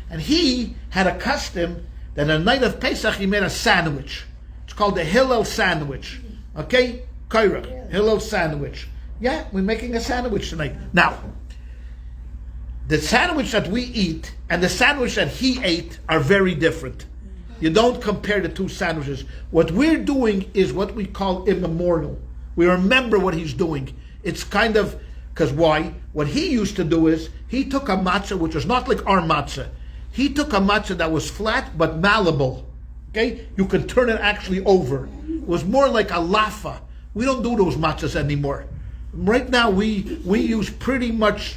and he had a custom that on the night of Pesach he made a sandwich. It's called the Hillel sandwich. Okay? Kairach. Hillel sandwich. Yeah, we're making a sandwich tonight. Now, The sandwich that we eat and the sandwich that he ate are very different. You don't compare the two sandwiches. What we're doing is what we call immemorial. We remember what he's doing. It's kind of, because why? What he used to do is, he took a matzah which was not like our matzah. He took a matzah that was flat but malleable. Okay? You could turn it actually over. It was more like a lafa. We don't do those matzahs anymore. Right now we use pretty much,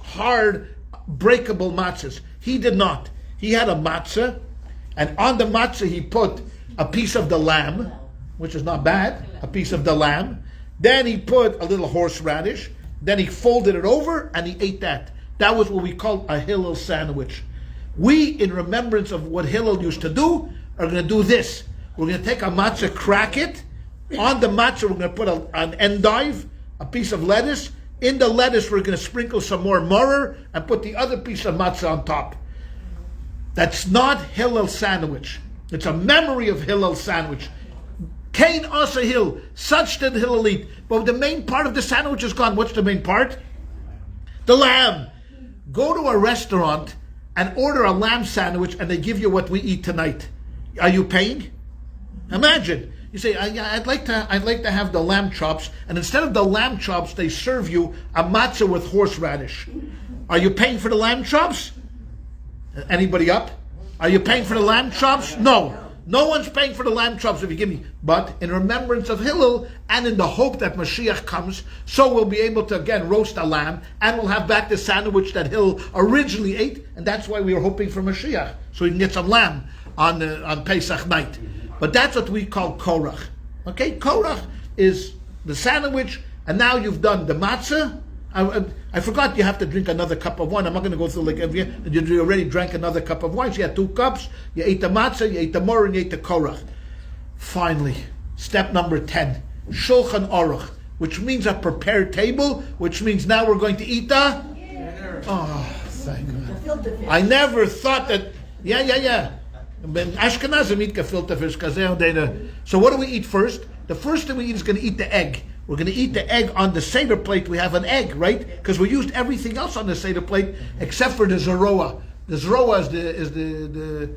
hard, breakable matzahs. He did not. He had a matzah, and on the matzah he put a piece of the lamb, which is not bad, a piece of the lamb. Then he put a little horseradish. Then he folded it over and he ate that. That was what we call a Hillel sandwich. We, in remembrance of what Hillel used to do, are going to do this. We're going to take a matzah, crack it. On the matzah we're going to put an endive, a piece of lettuce. In the lettuce we're going to sprinkle some more maror and put the other piece of matzah on top. That's not Hillel sandwich. It's a memory of Hillel sandwich. Cain asa Hillel, such did Hillel eat. But the main part of the sandwich is gone. What's the main part? The lamb. Go to a restaurant and order a lamb sandwich and they give you what we eat tonight. Are you paying? Imagine. You say, I'd like to have the lamb chops, and instead of the lamb chops, they serve you a matzah with horseradish. Are you paying for the lamb chops? Anybody up? Are you paying for the lamb chops? No. No one's paying for the lamb chops if you give me. But in remembrance of Hillel, and in the hope that Mashiach comes, so we'll be able to again roast a lamb, and we'll have back the sandwich that Hillel originally ate, and that's why we were hoping for Mashiach, so we can get some lamb on Pesach night. But that's what we call korach. Okay, korach is the sandwich, and now you've done the matzah. I forgot you have to drink another cup of wine. I'm not going to go through like every. You already drank another cup of wine. So you had 2 cups. You ate the matzah, you ate the maror, and you ate the korach. Finally, step number 10, shulchan aruch, which means a prepared table, which means now we're going to eat the. Oh, thank God. I never thought that. Yeah. Ashkenazim eat gefilte fish because they. So what do we eat first? The first thing we eat is going to eat the egg. We're going to eat the egg on the Seder plate. We have an egg, right? Because we used everything else on the Seder plate except for the zeroah. The zeroah is the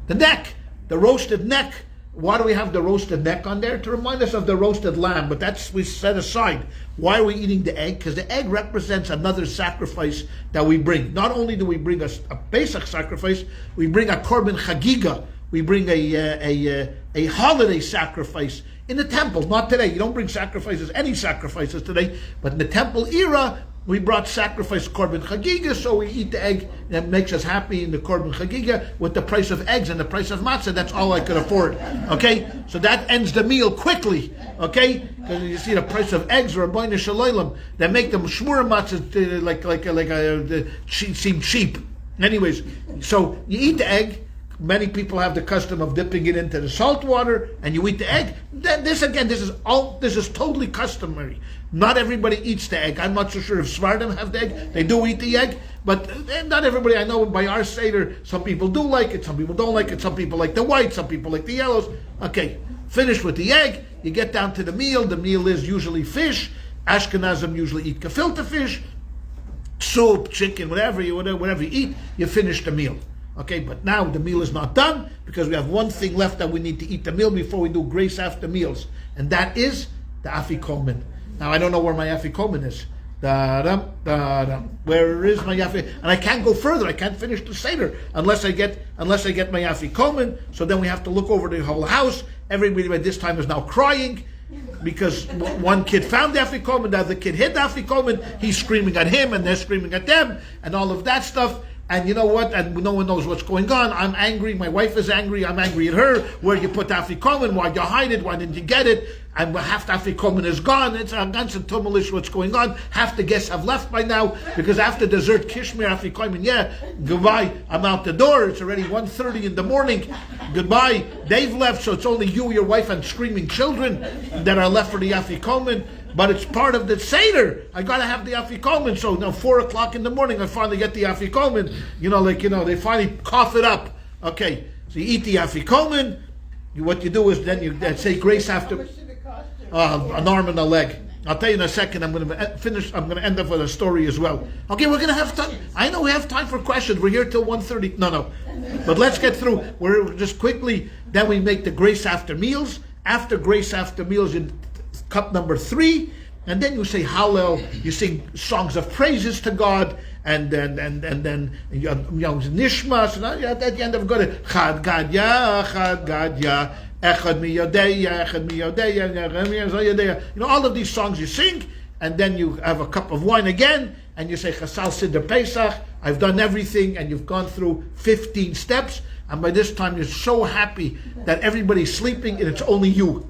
neck, the roasted neck. Why do we have the roasted neck on there? To remind us of the roasted lamb, but that's we set aside. Why are we eating the egg? Because the egg represents another sacrifice that we bring. Not only do we bring a Pesach sacrifice, we bring a korban chagiga. We bring a holiday sacrifice in the temple. Not today. You don't bring sacrifices, any sacrifices today. But in the temple era, we brought sacrifice korban chagiga, so we eat the egg. That makes us happy in the korban chagiga with the price of eggs and the price of matzah. That's all I could afford. Okay, so that ends the meal quickly. Okay, because you see the price of eggs or a boina shalolim that make them shmura matzah seem cheap. Anyways, so you eat the egg. Many people have the custom of dipping it into the salt water, and you eat the egg. Then this is totally customary. Not everybody eats the egg. I'm not so sure if Svardim have the egg. They do eat the egg, but not everybody. I know by our Seder, some people do like it, some people don't like it, some people like the white, some people like the yellows. Okay, finish with the egg. You get down to the meal. The meal is usually fish. Ashkenazim usually eat gefilte fish, soup, chicken, whatever you eat. You finish the meal. Okay, but now the meal is not done because we have one thing left that we need to eat the meal before we do grace after meals, and that is the afikomen. Now I don't know where my afikomen is. Where is my afikomen? And I can't go further. I can't finish the seder unless I get my afikomen. So then we have to look over the whole house. Everybody by this time is now crying because one kid found the afikomen, the other kid hid the afikomen. He's screaming at him, and they're screaming at them, and all of that stuff. And you know what? And no one knows what's going on. I'm angry. My wife is angry. I'm angry at her. Where you put the afikomen? Why'd you hide it? Why didn't you get it? And half the afikomen is gone. It's a ganz and tumult. What's going on? Half the guests have left by now because after dessert, kishmir afikomen. Yeah, goodbye. I'm out the door. It's already 1:30 in the morning. Goodbye. They've left, so it's only you, your wife, and screaming children that are left for the afikomen. But it's part of the Seder. I gotta have the afikomen. So now 4:00 in the morning, I finally get the afikomen. They finally cough it up. Okay, so you eat the afikomen. What you do is then you say grace after. An arm and a leg. I'll tell you in a second. I'm going to finish. I'm going to end up with a story as well. Okay, we're going to have time. I know we have time for questions. We're here till 1:30. No. But let's get through. We're just quickly. Then we make the grace after meals. After grace after meals, in cup number 3, and then you say Hallel. You sing songs of praises to God, and then nishmas. And at the end of good, Chad Gadya, Chad Gadya. Echad mi yodeya, Echad mi yodeya, all of these songs you sing, and then you have a cup of wine again, and you say Chasal Siddur Pesach, I've done everything, and you've gone through 15 steps, and by this time you're so happy that everybody's sleeping, and it's only you.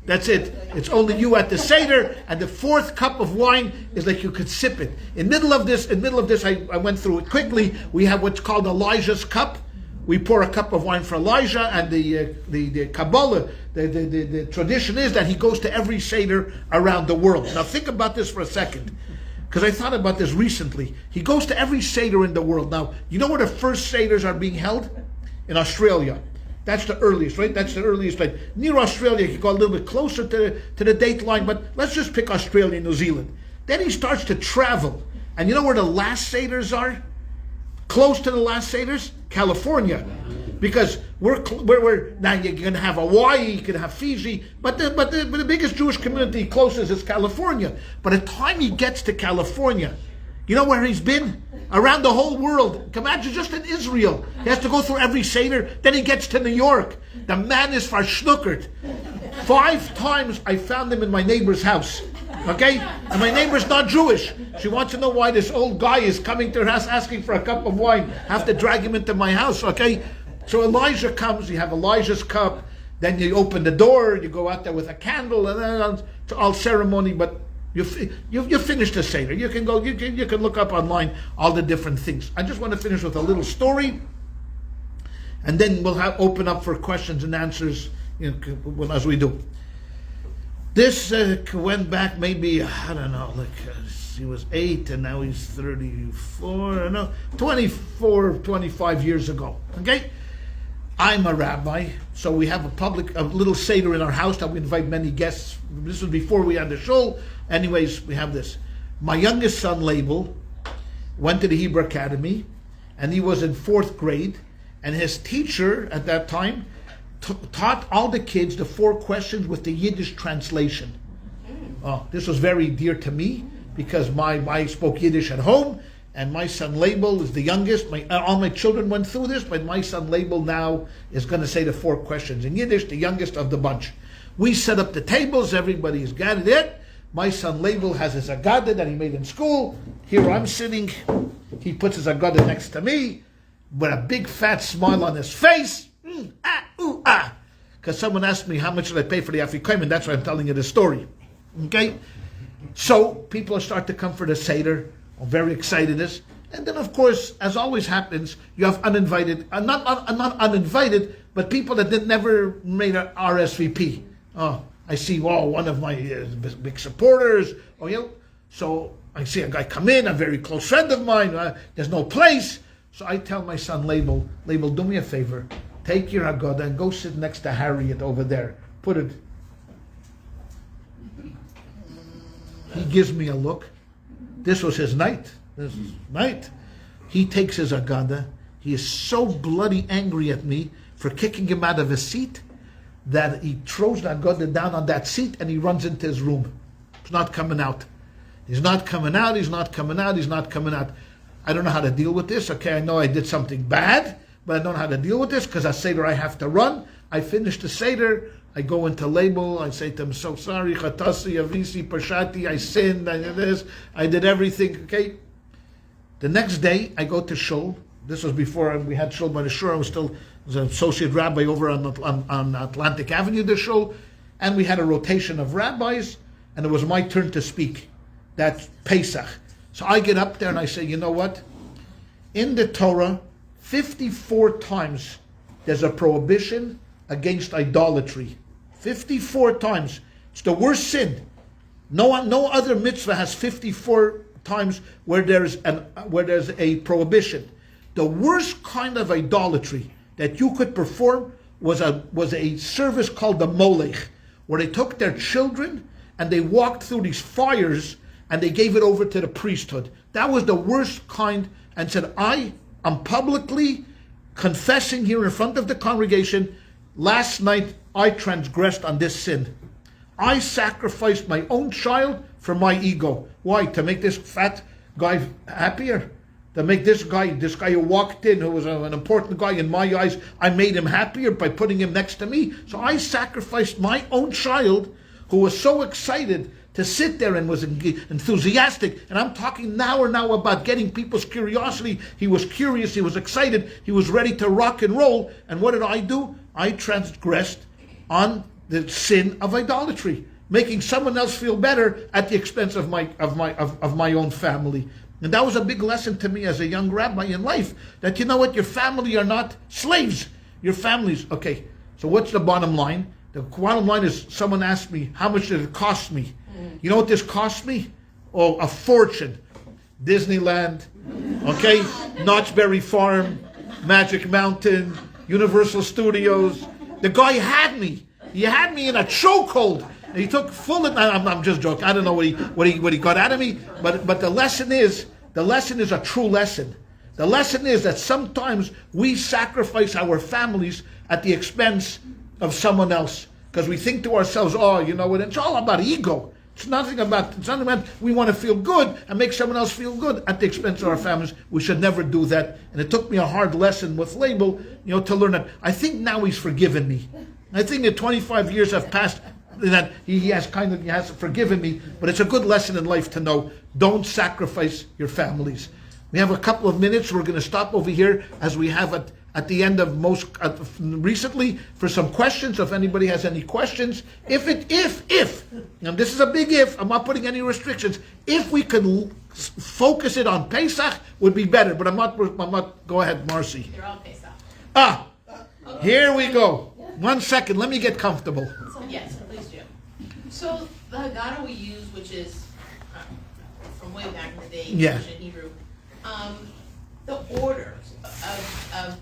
That's it. It's only you at the Seder, and the 4th cup of wine is like you could sip it. In middle of this, I went through it quickly. We have what's called Elijah's cup. We pour a cup of wine for Elijah, and the Kabbalah, the tradition is that he goes to every Seder around the world. Now think about this for a second, because I thought about this recently. He goes to every Seder in the world. Now, you know where the first Seders are being held? In Australia. That's the earliest, right? That's the earliest. Like near Australia, you go a little bit closer to the date line, but let's just pick Australia and New Zealand. Then he starts to travel. And you know where the last Seders are? Close to the last Seders? California. Because we're now you're going to have Hawaii, you can have Fiji, but the biggest Jewish community closest is California. By the time he gets to California, you know where he's been? Around the whole world. Imagine just in Israel. He has to go through every Seder. Then he gets to New York. The man is verschnuckert. 5 times I found him in my neighbor's house. Okay? And my neighbor's not Jewish. She wants to know why this old guy is coming to her house asking for a cup of wine. I have to drag him into my house, okay? So Elijah comes, you have Elijah's cup, then you open the door, you go out there with a candle, and then it's all ceremony, but you finish the Seder. You can go, you can look up online all the different things. I just want to finish with a little story, and then we'll open up for questions and answers as we do. This went back maybe, I don't know, he was 8 and now he's 34, I don't know, 24, 25 years ago, okay? I'm a rabbi, so we have a little Seder in our house that we invite many guests. This was before we had the Shul. Anyways, we have this. My youngest son, Label, went to the Hebrew Academy, and he was in 4th grade, and his teacher at that time taught all the kids the 4 questions with the Yiddish translation. This was very dear to me because I spoke Yiddish at home, and my son Label is the youngest. All my children went through this, but my son Label now is going to say the 4 questions in Yiddish, the youngest of the bunch. We set up the tables, everybody's gathered it. My son Label has his agada that he made in school. Here I'm sitting. He puts his agada next to me with a big fat smile on his face. Because someone asked me how much should I pay for the Afikoim, and that's why I'm telling you the story. Okay? So people start to come for the Seder. I'm very excited this. And then of course, as always happens, you have uninvited, not uninvited, but people that never made an RSVP. I see, one of my big supporters. So I see a guy come in, a very close friend of mine. There's no place. So I tell my son, Label, do me a favor. Take your Haggadah and go sit next to Harriet over there. Put it. He gives me a look. This was his night. He takes his Haggadah. He is so bloody angry at me for kicking him out of his seat that he throws the Haggadah down on that seat and he runs into his room. He's not coming out. He's not coming out. I don't know how to deal with this. Okay, I know I did something bad, but I don't know how to deal with this because I Seder I have to run. I finish the Seder. I go into Label. I say to him, so sorry, Chatasi, Avisi, Pashati, I sinned, I did this, I did everything, okay? The next day, I go to Shul. This was before we had Shul by the Shul. I was still an associate rabbi over on Atlantic Avenue, the Shul. And we had a rotation of rabbis, and it was my turn to speak. That's Pesach. So I get up there and I say, you know what? In the Torah, 54 times there's a prohibition against idolatry. 54 times. It's the worst sin. No other mitzvah has 54 times where there's a prohibition. The worst kind of idolatry that you could perform was a service called the Molech, where they took their children and they walked through these fires and they gave it over to the priesthood. That was the worst kind, and said, I am publicly confessing here in front of the congregation, last night I transgressed on this sin. I sacrificed my own child for my ego. Why? To make this fat guy happier? To make this guy who walked in, who was an important guy in my eyes, I made him happier by putting him next to me. So I sacrificed my own child, who was so excited to sit there and was enthusiastic. And I'm talking now about getting people's curiosity. He was curious, he was excited, he was ready to rock and roll. And what did I do? I transgressed on the sin of idolatry, making someone else feel better at the expense of my own family. And that was a big lesson to me as a young rabbi in life, that you know what, your family are not slaves. Your families, okay, so what's the bottom line? The bottom line is, someone asked me, how much did it cost me? You know what this cost me? Oh, a fortune. Disneyland, okay, Knott's Berry Farm, Magic Mountain, Universal Studios. The guy had me. He had me in a chokehold. He took full. I'm just joking. I don't know what he got out of me. But the lesson is a true lesson. The lesson is that sometimes we sacrifice our families at the expense of someone else, because we think to ourselves, oh, you know what? It's all about ego. It's nothing about we want to feel good and make someone else feel good at the expense of our families. We should never do that. And it took me a hard lesson with Label, to learn that. I think now he's forgiven me. I think that 25 years have passed, that he has forgiven me. But it's a good lesson in life to know, don't sacrifice your families. We have a couple of minutes. We're going to stop over here, as we have at the end of recently, for some questions. If anybody has any questions, if, and this is a big if, I'm not putting any restrictions, if we could focus it on Pesach, would be better. But I'm not, go ahead, Marcy. They're all Pesach. Here we go. 1 second, let me get comfortable. Yes, please do. So the Haggadah we use, which is from way back in the day, English and Hebrew, the order of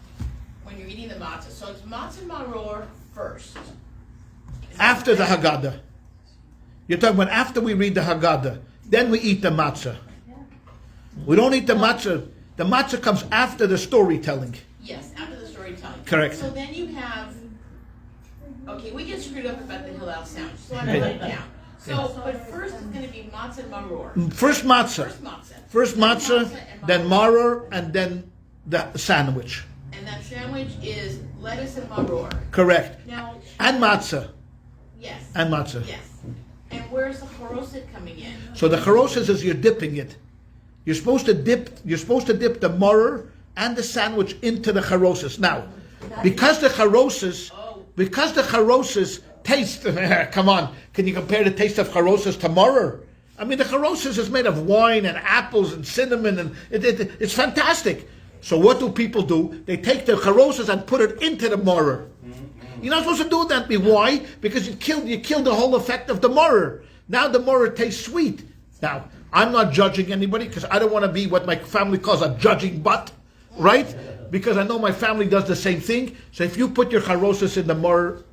when you're eating the matzah. So it's matzah maror first. After the Haggadah. You're talking about after we read the Haggadah. Then we eat the matzah. We don't eat the matzah. The matzah comes after the storytelling. Yes, after the storytelling. Correct. So then you have, okay, we get screwed up about the Hillel sandwich, so I'm going to write it down. So, but first it's going to be matzah and maror. First matzah. First matzah, then maror, and then the sandwich. And that sandwich is lettuce and maror. Correct. Now, and matzah. Yes. And matzah. Yes. And where's the charoset coming in? So the charoset is you're dipping it. You're supposed to dip the maror and the sandwich into the charoset. Now, because the charoset taste, come on, can you compare the taste of charoset to maror? I mean, the charoset is made of wine and apples and cinnamon, and it's fantastic. So what do people do? They take the charoset and put it into the maror. You're not supposed to do that. Why? Because you killed the whole effect of the maror. Now the maror tastes sweet. Now, I'm not judging anybody, because I don't want to be what my family calls a judging butt, right? Because I know my family does the same thing. So if you put your charoset in the maror,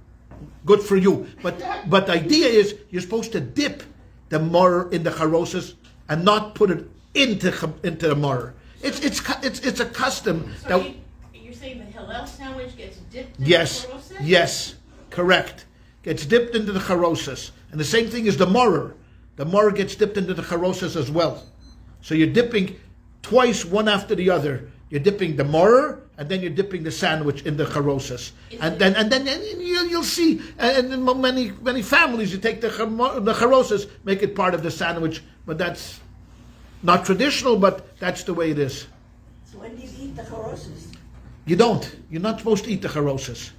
good for you. But the idea is you're supposed to dip the maror in the charoset and not put it into the maror. It's a custom. So you're saying the Hillel sandwich gets dipped in the charoset? Yes, correct. Gets dipped into the charoset. And the same thing is the maror. The maror gets dipped into the charoset as well. So you're dipping twice, one after the other. You're dipping the maror, and then you're dipping the sandwich in the charoset. And then you'll see. And in many families, you take the charoset, make it part of the sandwich. But that's not traditional, but that's the way it is. So when do you eat the charoset? You don't. You're not supposed to eat the charoset.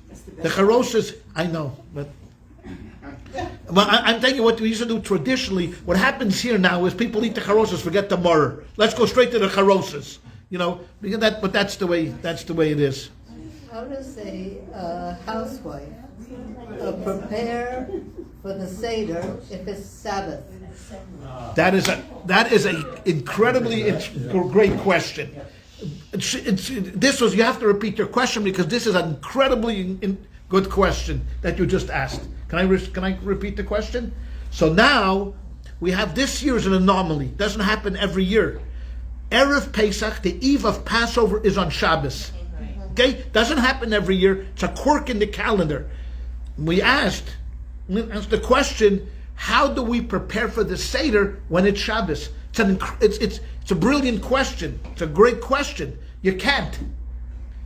The charoset, I know, but I'm telling you what we used to do traditionally. What happens here now is people eat the charoset, forget the maror. Let's go straight to the charoset. Because but that's the way it is. How does a housewife prepare for the Seder if it's Sabbath? That is a incredibly great question. You have to repeat your question, because this is an incredibly good question that you just asked. Can I repeat the question? So now we have this year as an anomaly. Doesn't happen every year. Erev Pesach, the eve of Passover, is on Shabbos. Okay, doesn't happen every year. It's a quirk in the calendar. We asked the question: how do we prepare for the Seder when it's Shabbos? It's a brilliant question. It's a great question. You can't.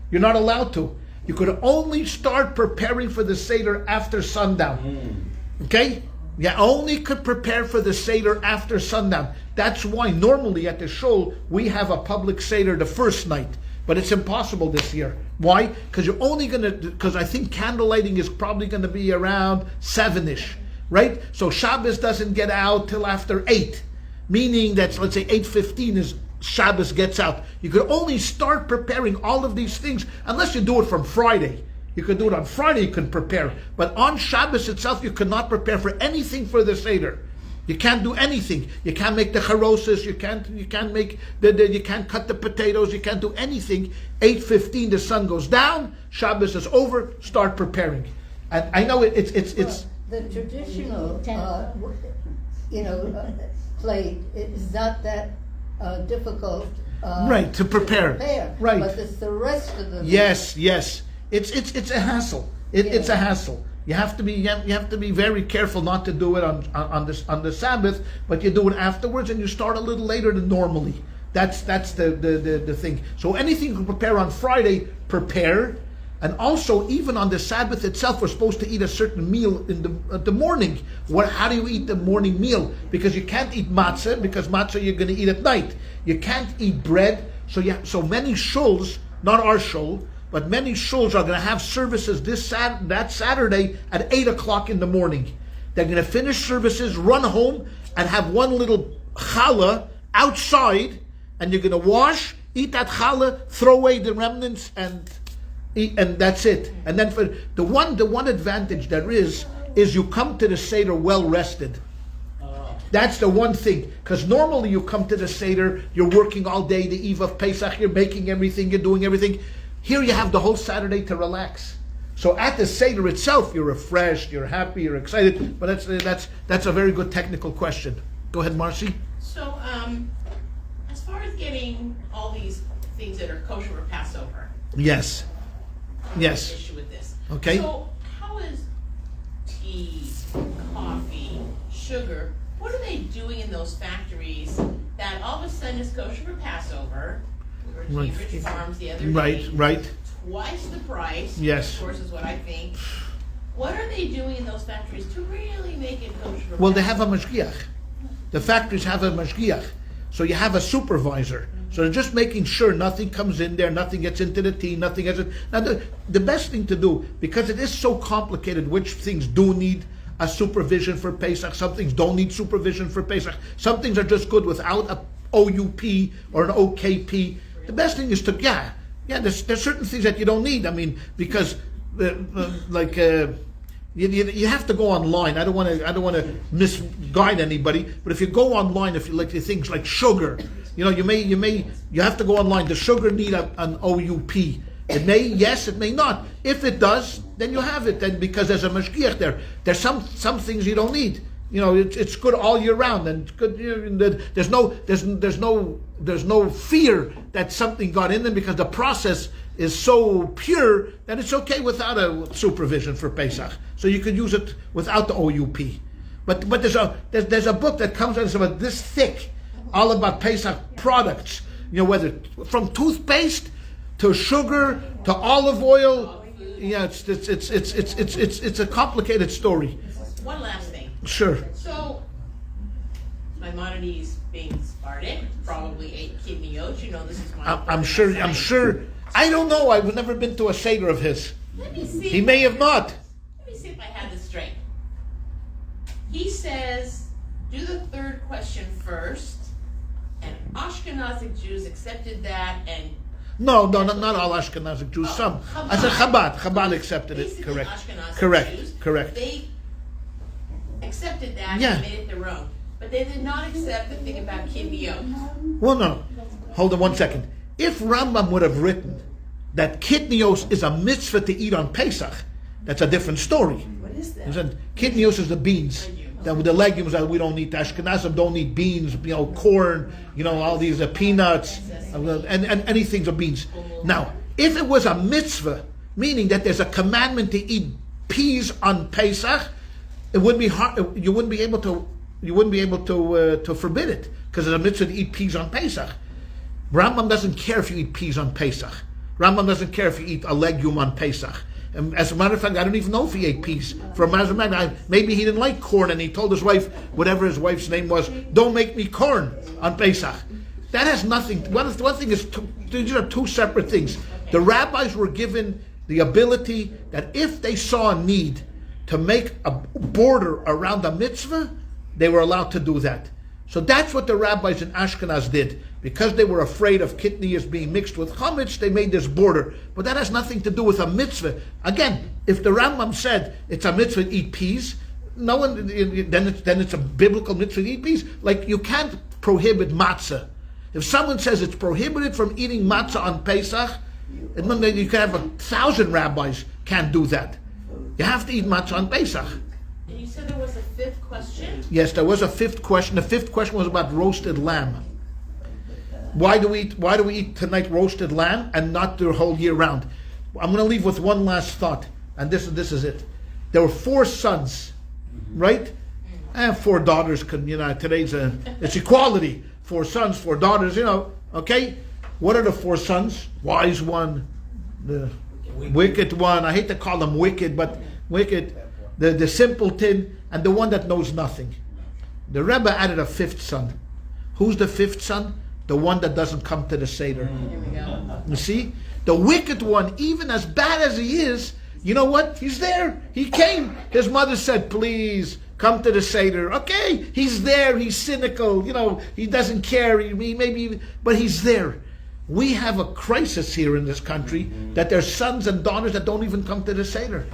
You're not allowed to. You could only start preparing for the Seder after sundown. Okay? You only could prepare for the Seder after sundown. That's why normally at the Shul we have a public Seder the first night. But it's impossible this year. Why? Because I think candle lighting is probably going to be around 7-ish. Right? So Shabbos doesn't get out till after 8. Meaning that, let's say 8:15 is Shabbos gets out. You could only start preparing all of these things unless you do it from Friday. You could do it on Friday, you can prepare. But on Shabbos itself, you cannot prepare for anything for the Seder. You can't do anything. You can't make the charoses. You can't make you can't cut the potatoes. You can't do anything. 8:15, the sun goes down. Shabbos is over. Start preparing. And I know it's the traditional, plate is not that difficult. Right, to prepare. Right. But it's the rest of the. Yes. It's a hassle. It's a hassle. You have to be very careful not to do it on the Sabbath, but you do it afterwards, and you start a little later than normally. That's the thing. So anything you can prepare on Friday, prepare. And also, even on the Sabbath itself, we're supposed to eat a certain meal in the morning. How do you eat the morning meal? Because you can't eat matzah, because matzah you're going to eat at night. You can't eat bread. So many shuls, not our shul, but many shuls are going to have services that Saturday at 8 o'clock in the morning. They're going to finish services, run home, and have one little challah outside, and you're going to wash, eat that challah, throw away the remnants, and that's it. And then for the one advantage there is you come to the Seder well rested. That's the one thing. Because normally you come to the Seder, you're working all day, the eve of Pesach, you're making everything, you're doing everything. Here you have the whole Saturday to relax. So at the Seder itself, you're refreshed, you're happy, you're excited. But that's a very good technical question. Go ahead, Marcy. So, as far as getting all these things that are kosher for Passover. Yes. Yes. Issue with this. Okay. So how is tea, coffee, sugar? What are they doing in those factories that all of a sudden is kosher for Passover? We were at Cambridge Farms the other day. Right. Twice the price. Yes. Of course, is what I think. What are they doing in those factories to really make it kosher for Well, Passover? they have a mashgiach. The factories have a mashgiach. So you have a supervisor. So they're just making sure nothing comes in there, nothing gets into the tea, nothing gets in. Now the best thing to do, because it is so complicated, which things do need a supervision for Pesach, some things don't need supervision for Pesach, some things are just good without a OUP or an OKP. The best thing is to, there's certain things that you don't need. I mean, because you have to go online. I don't want to misguide anybody, but if you go online, if you like the things like sugar, you have to go online. Does sugar need an OUP? It may, yes, it may not. If it does, then you have it. Then because there's a mashgiach there. There's some things you don't need. It's good all year round, and it's good. There's no fear that something got in them, because the process is so pure that it's okay without a supervision for Pesach. So you could use it without the OUP. But there's a book that comes out, it's about this thick, all about Pesach products. Whether from toothpaste to sugar to olive oil. Yeah, it's a complicated story. One last thing. Sure. So, Maimonides being Spartan probably ate kidney oats. This is my. I'm sure. I don't know. I've never been to a Seder of his. Let me see. He may have not. Let me see if I have this straight. He says, do the third question first, and Ashkenazic Jews accepted that, and No, not all Ashkenazic Jews. Some. I said Chabad accepted it. basically Correct. Ashkenazic Jews, Correct. They accepted that Yeah. and made it their own. But they did not accept the thing about kidney oats. Well, no. Hold on 1 second. If Rambam would have written that kitnios is a mitzvah to eat on Pesach, that's a different story. What is that? He said, kitnios is the beans. Then the legumes that we don't eat, the Ashkenazim don't eat beans, corn, all these peanuts, and anything of beans. Now, if it was a mitzvah, meaning that there's a commandment to eat peas on Pesach, it wouldn't be hard. You wouldn't be able to forbid it because it's a mitzvah to eat peas on Pesach. Rambam doesn't care if you eat peas on Pesach. Rambam doesn't care if you eat a legume on Pesach. And as a matter of fact, I don't even know if he ate peas. For a matter of fact, maybe he didn't like corn, and he told his wife, whatever his wife's name was, don't make me corn on Pesach. That has nothing. One thing is, these are two separate things. The rabbis were given the ability that if they saw a need to make a border around a mitzvah, they were allowed to do that. So that's what the rabbis in Ashkenaz did. Because they were afraid of kidneys being mixed with chametz, they made this border. But that has nothing to do with a mitzvah. Again, if the Rambam said it's a mitzvah to eat peas, no one then it's a biblical mitzvah to eat peas. Like you can't prohibit matzah. If someone says it's prohibited from eating matzah on Pesach, you can have 1,000 rabbis can't do that. You have to eat matzah on Pesach. And you said there was a fifth question? Yes, there was a fifth question. The fifth question was about roasted lamb. Why do we eat tonight roasted lamb and not the whole year round? I'm going to leave with one last thought, and this is it. There were 4 sons, right? And 4 daughters. Today's it's equality. 4 sons, 4 daughters. Okay. What are the 4 sons? Wise one, the wicked one. I hate to call them wicked, but wicked. The simpleton, and the one that knows nothing. The Rebbe added a 5th son. Who's the 5th son? The one that doesn't come to the Seder. Here we go. You see? The wicked one, even as bad as he is, you know what? He's there. He came. His mother said, please, come to the Seder. Okay, he's there. He's cynical. He doesn't care. But he's there. We have a crisis here in this country that there's sons and daughters that don't even come to the Seder.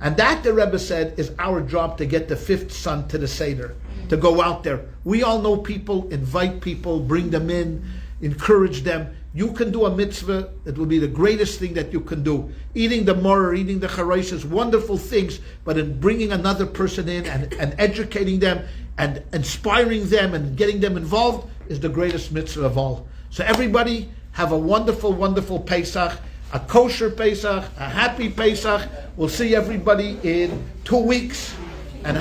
And that, the Rebbe said, is our job to get the 5th son to the Seder, to go out there. We all know people, invite people, bring them in, encourage them. You can do a mitzvah. It will be the greatest thing that you can do. Eating the maror, eating the charaises, wonderful things, but in bringing another person in and educating them and inspiring them and getting them involved is the greatest mitzvah of all. So everybody have a wonderful, wonderful Pesach. A kosher Pesach, a happy Pesach. We'll see everybody in 2 weeks and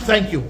thank you.